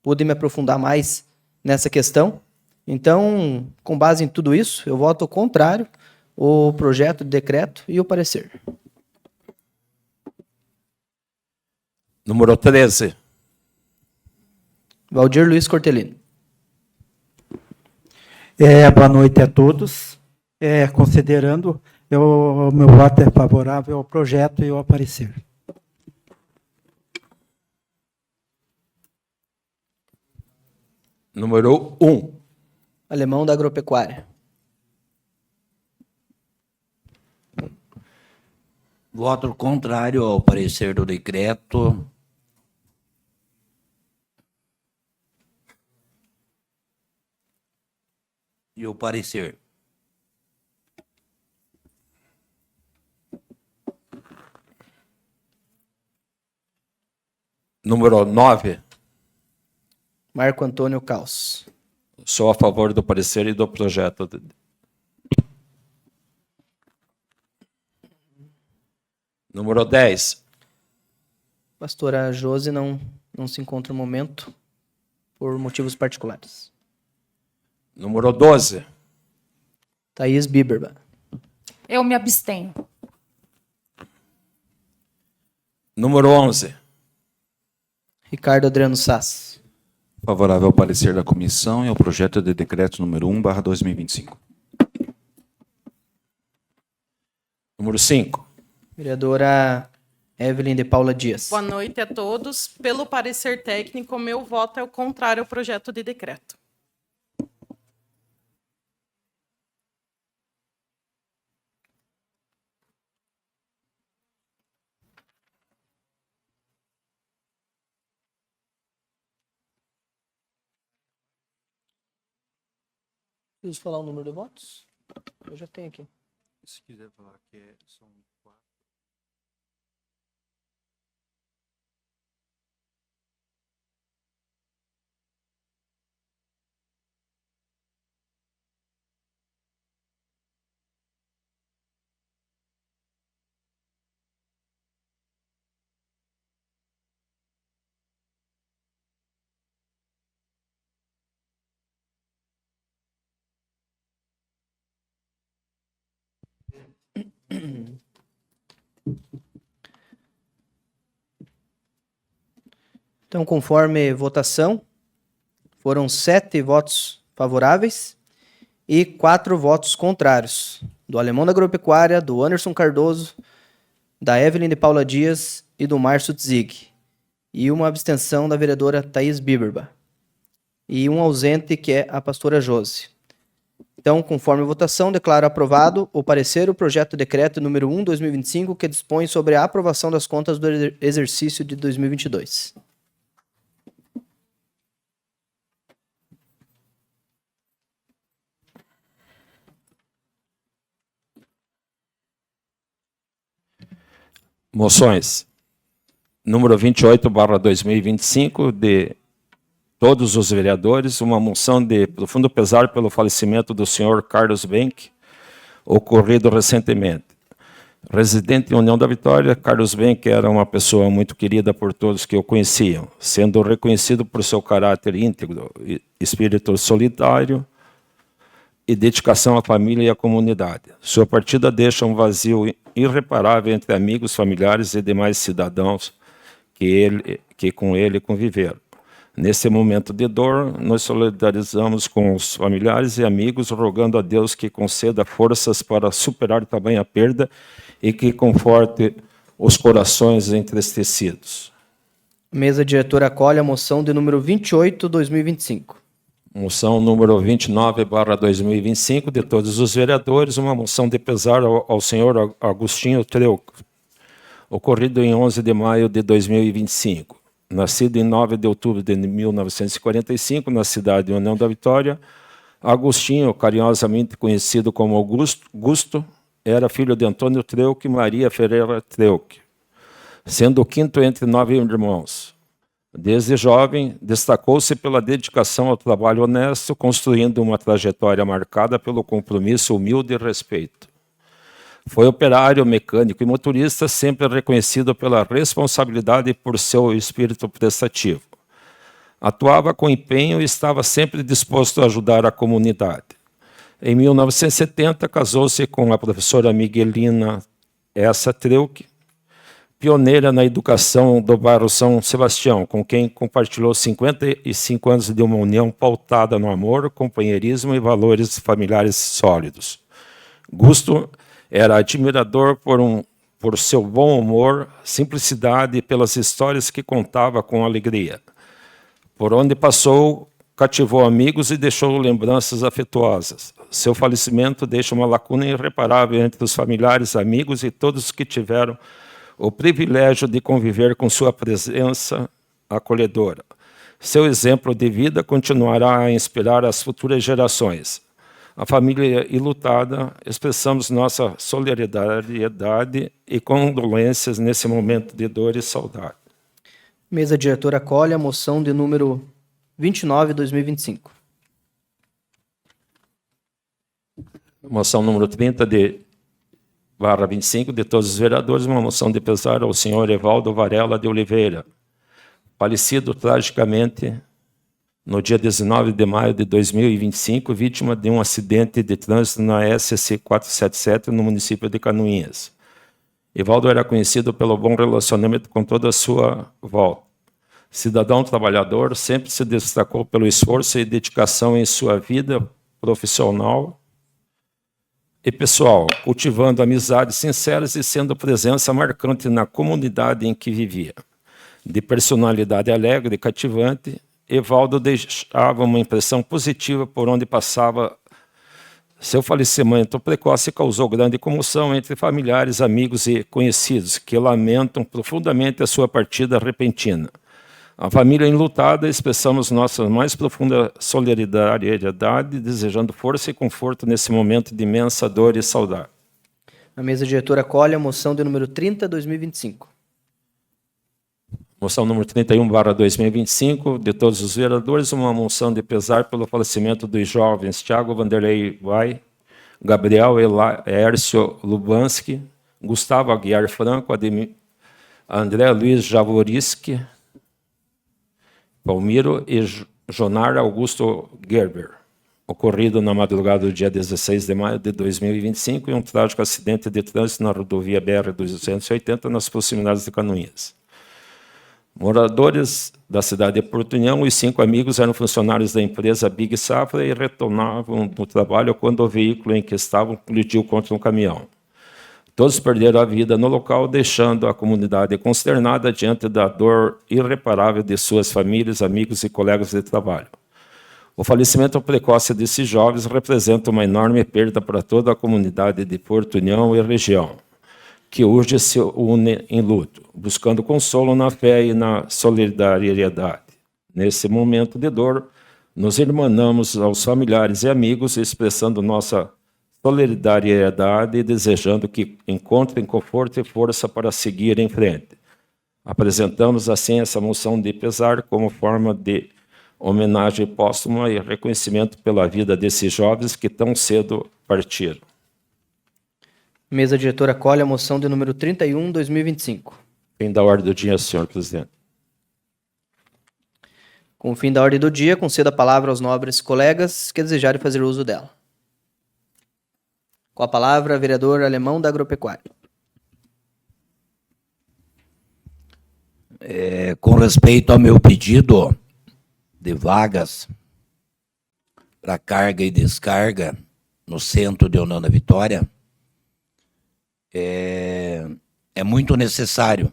pude me aprofundar mais nessa questão. Então, com base em tudo isso, eu voto contrário ao projeto de decreto e o parecer. Número 13. Valdir Luiz Cortelino. Boa noite a todos. Considerando, meu voto é favorável ao projeto e ao parecer. Número 1. Alemão da Agropecuária. Voto contrário ao parecer do decreto. E o parecer. Número 9. Marco Antônio Caos. Sou a favor do parecer e do projeto. Número 10. Pastora Josi não se encontra no momento por motivos particulares. Número 12. Thaís Biberba. Eu me abstenho. Número 11. Ricardo Adriano Sass. Favorável ao parecer da comissão e ao projeto de decreto número 1/2025. Número 5. Vereadora Evelyn de Paula Dias. Boa noite a todos. Pelo parecer técnico, meu voto é o contrário ao projeto de decreto. Preciso falar o número de votos? Eu já tenho aqui. Se quiser falar que são 4. Então, conforme votação, foram 7 votos favoráveis e 4 votos contrários. Do Alemão da Agropecuária, do Anderson Cardoso, da Evelyn de Paula Dias e do Márcio Tzig. E uma abstenção da vereadora Thaís Biberba. E um ausente, que é a pastora Josi. Então, conforme a votação, declaro aprovado o parecer o projeto de decreto número 1/2025, que dispõe sobre a aprovação das contas do exercício de 2022. Moções. Número 28/2025, de todos os vereadores, uma moção de profundo pesar pelo falecimento do senhor Carlos Benck, ocorrido recentemente. Residente em União da Vitória, Carlos Benck era uma pessoa muito querida por todos que o conheciam, sendo reconhecido por seu caráter íntegro, espírito solidário e dedicação à família e à comunidade. Sua partida deixa um vazio irreparável entre amigos, familiares e demais cidadãos que com ele conviveram. Nesse momento de dor, nos solidarizamos com os familiares e amigos, rogando a Deus que conceda forças para superar tamanha perda e que conforte os corações entristecidos. Mesa diretora acolhe a moção de número 28, 2025. Moção número 29/2025, de todos os vereadores, uma moção de pesar ao senhor Agostinho Treuco, ocorrido em 11 de maio de 2025. Nascido em 9 de outubro de 1945, na cidade de União da Vitória, Agostinho, carinhosamente conhecido como Augusto, era filho de Antônio Treuco e Maria Ferreira Treuco, sendo o quinto entre 9 irmãos. Desde jovem, destacou-se pela dedicação ao trabalho honesto, construindo uma trajetória marcada pelo compromisso humilde e respeito. Foi operário, mecânico e motorista, sempre reconhecido pela responsabilidade e por seu espírito prestativo. Atuava com empenho e estava sempre disposto a ajudar a comunidade. Em 1970, casou-se com a professora Miguelina Essa Treuco, pioneira na educação do bairro São Sebastião, com quem compartilhou 55 anos de uma união pautada no amor, companheirismo e valores familiares sólidos. Gusto era admirador por seu bom humor, simplicidade e pelas histórias que contava com alegria. Por onde passou, cativou amigos e deixou lembranças afetuosas. Seu falecimento deixa uma lacuna irreparável entre os familiares, amigos e todos que tiveram o privilégio de conviver com sua presença acolhedora. Seu exemplo de vida continuará a inspirar as futuras gerações. A família enlutada, expressamos nossa solidariedade e condolências nesse momento de dor e saudade. Mesa diretora acolhe a moção de número 29, 2025. Moção número 30/25, de todos os vereadores, uma moção de pesar ao senhor Evaldo Varela de Oliveira, falecido tragicamente no dia 19 de maio de 2025, vítima de um acidente de trânsito na SC 477, no município de Canoinhas. Evaldo era conhecido pelo bom relacionamento com toda a sua volta. Cidadão trabalhador, sempre se destacou pelo esforço e dedicação em sua vida profissional e pessoal, cultivando amizades sinceras e sendo presença marcante na comunidade em que vivia. De personalidade alegre e cativante, Evaldo deixava uma impressão positiva por onde passava. Seu falecimento precoce causou grande comoção entre familiares, amigos e conhecidos, que lamentam profundamente a sua partida repentina. A família enlutada, expressamos nossa mais profunda solidariedade, desejando força e conforto nesse momento de imensa dor e saudade. A mesa diretora acolhe a moção de número 30, 2025. Moção número 31/2025, de todos os vereadores, uma moção de pesar pelo falecimento dos jovens Tiago Vanderlei Vai, Gabriel Hércio Lubanski, Gustavo Aguiar Franco, André Luiz Javoriski, Palmiro e Jonar Augusto Gerber, ocorrido na madrugada do dia 16 de maio de 2025 em um trágico acidente de trânsito na rodovia BR-280, nas proximidades de Canoinhas. Moradores da cidade de Porto União, os 5 amigos eram funcionários da empresa Big Safra e retornavam do trabalho quando o veículo em que estavam colidiu contra um caminhão. Todos perderam a vida no local, deixando a comunidade consternada diante da dor irreparável de suas famílias, amigos e colegas de trabalho. O falecimento precoce desses jovens representa uma enorme perda para toda a comunidade de Porto União e região, que hoje se une em luto, buscando consolo na fé e na solidariedade. Nesse momento de dor, nos irmanamos aos familiares e amigos, expressando nossa solidariedade e desejando que encontrem conforto e força para seguir em frente. Apresentamos, assim, essa moção de pesar como forma de homenagem póstuma e reconhecimento pela vida desses jovens que tão cedo partiram. Mesa diretora acolhe a moção de número 31, 2025. Fim da ordem do dia, senhor presidente. Com o fim da ordem do dia, concedo a palavra aos nobres colegas que desejarem fazer uso dela. Com a palavra, vereador Alemão da Agropecuária. Com respeito ao meu pedido de vagas para carga e descarga no centro de União da Vitória, é é muito necessário.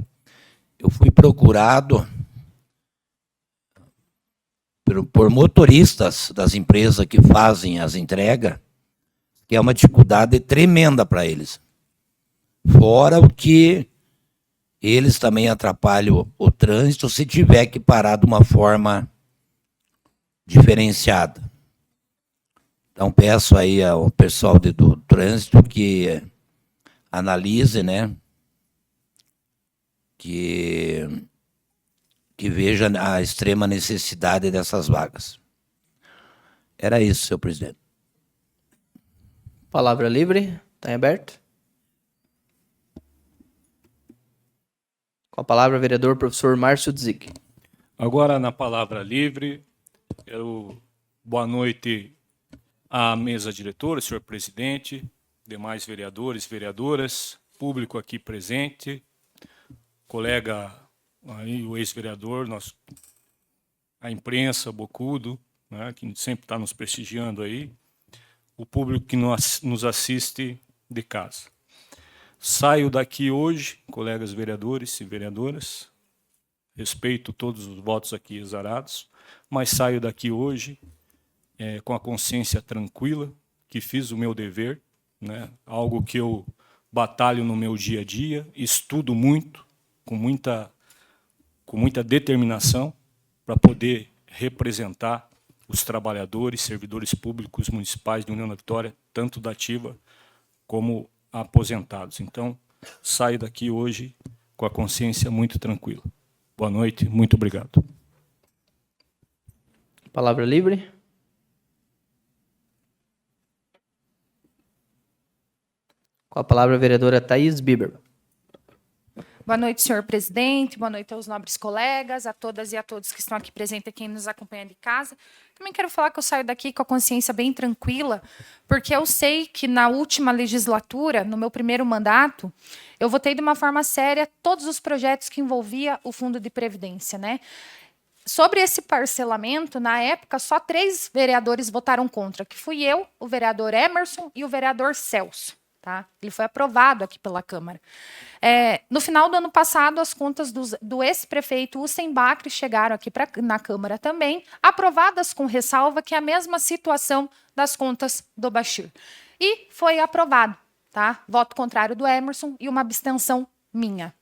Eu fui procurado por motoristas das empresas que fazem as entregas, que é uma dificuldade tremenda para eles. Fora o que eles também atrapalham o trânsito se tiver que parar de uma forma diferenciada. Então, peço aí ao pessoal do trânsito que analise, né, que veja a extrema necessidade dessas vagas. Era isso, senhor presidente. Palavra livre, está em aberto. Com a palavra, vereador professor Márcio Dzig. Agora, na palavra livre, boa noite à mesa diretora, senhor presidente, demais vereadores, vereadoras, público aqui presente, colega aí, o ex-vereador, a imprensa, Bocudo, né, que sempre está nos prestigiando aí, o público que nos assiste de casa. Saio daqui hoje, colegas vereadores e vereadoras, respeito todos os votos aqui exarados, mas saio daqui hoje com a consciência tranquila, que fiz o meu dever, né, algo que eu batalho no meu dia a dia, estudo muito, com muita determinação, para poder representar os trabalhadores, servidores públicos municipais de União da Vitória, tanto da ativa como aposentados. Então, saio daqui hoje com a consciência muito tranquila. Boa noite, muito obrigado. Palavra livre. Com a palavra, a vereadora Thaís Biber. Boa noite, senhor presidente. Boa noite aos nobres colegas, a todas e a todos que estão aqui presentes e quem nos acompanha de casa. Também quero falar que eu saio daqui com a consciência bem tranquila, porque eu sei que na última legislatura, no meu primeiro mandato, eu votei de uma forma séria todos os projetos que envolvia o Fundo de Previdência, né? Sobre esse parcelamento, na época, só 3 vereadores votaram contra, que fui eu, o vereador Emerson e o vereador Celso. Tá? Ele foi aprovado aqui pela Câmara. No final do ano passado, as contas do ex-prefeito Hussein Bacri chegaram aqui na Câmara também, aprovadas com ressalva, que é a mesma situação das contas do Bachir. E foi aprovado. Tá? Voto contrário do Emerson e uma abstenção minha.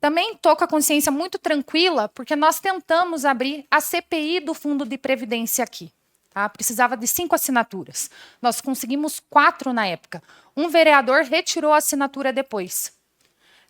Também estou com a consciência muito tranquila, porque nós tentamos abrir a CPI do Fundo de Previdência aqui. Tá? Precisava de 5 assinaturas. Nós conseguimos 4 na época. Um vereador retirou a assinatura depois.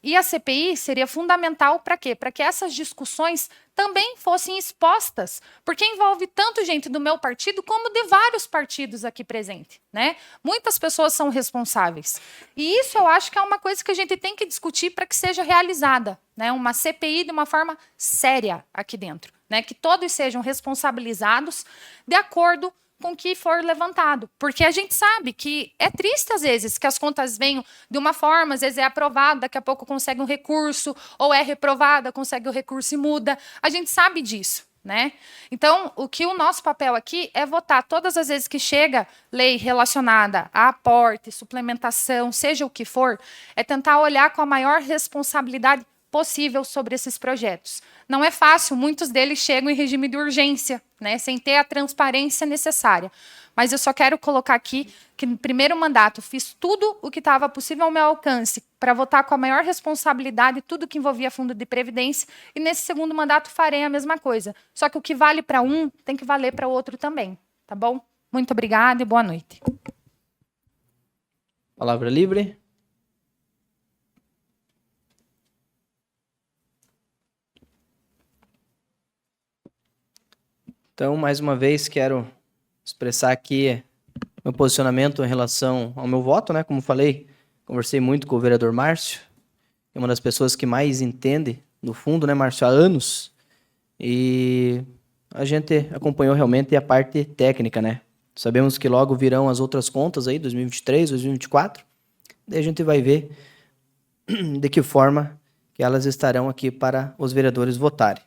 E a CPI seria fundamental para quê? Para que essas discussões também fossem expostas, porque envolve tanto gente do meu partido como de vários partidos aqui presentes, né? Muitas pessoas são responsáveis. E isso eu acho que é uma coisa que a gente tem que discutir para que seja realizada, né? Uma CPI de uma forma séria aqui dentro, né? Que todos sejam responsabilizados de acordo com o que for levantado. Porque a gente sabe que é triste, às vezes, que as contas venham de uma forma, às vezes é aprovado, daqui a pouco consegue um recurso, ou é reprovada, consegue o recurso e muda. A gente sabe disso, né? Então, o nosso papel aqui é votar todas as vezes que chega lei relacionada a aporte, suplementação, seja o que for, é tentar olhar com a maior responsabilidade possível sobre esses projetos. Não é fácil, muitos deles chegam em regime de urgência, né, sem ter a transparência necessária. Mas eu só quero colocar aqui que no primeiro mandato fiz tudo o que estava possível ao meu alcance para votar com a maior responsabilidade tudo que envolvia fundo de previdência, e nesse segundo mandato farei a mesma coisa. Só que o que vale para um tem que valer para o outro também, tá bom? Muito obrigada e boa noite. Palavra livre. Então, mais uma vez, quero expressar aqui meu posicionamento em relação ao meu voto, né? Como falei, conversei muito com o vereador Márcio, é uma das pessoas que mais entende do fundo, né, Márcio, há anos, e a gente acompanhou realmente a parte técnica, né? Sabemos que logo virão as outras contas aí, 2023, 2024, daí a gente vai ver de que forma que elas estarão aqui para os vereadores votarem.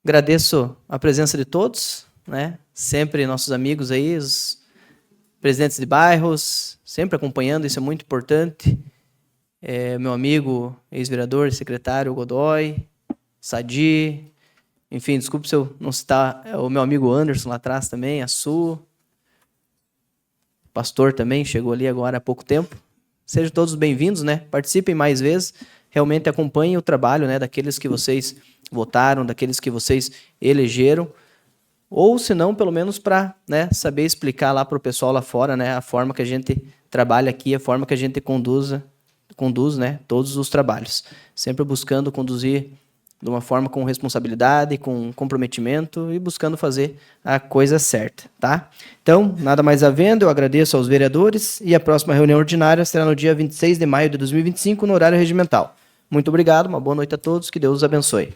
Agradeço a presença de todos, né? Sempre nossos amigos aí, os presidentes de bairros, sempre acompanhando, isso é muito importante. meu amigo, ex-vereador, secretário Godoy, Sadi, enfim, desculpe se eu não citar o meu amigo Anderson lá atrás também, a Su, pastor também, chegou ali agora há pouco tempo. Sejam todos bem-vindos, né? Participem mais vezes, realmente acompanhem o trabalho, né, daqueles que vocês votaram, daqueles que vocês elegeram, ou se não, pelo menos para, né, saber explicar lá para o pessoal lá fora, né, a forma que a gente trabalha aqui, a forma que a gente conduz, né, todos os trabalhos. Sempre buscando conduzir de uma forma com responsabilidade, com comprometimento e buscando fazer a coisa certa, tá? Então, nada mais havendo, eu agradeço aos vereadores e a próxima reunião ordinária será no dia 26 de maio de 2025, no horário regimental. Muito obrigado, uma boa noite a todos, que Deus os abençoe.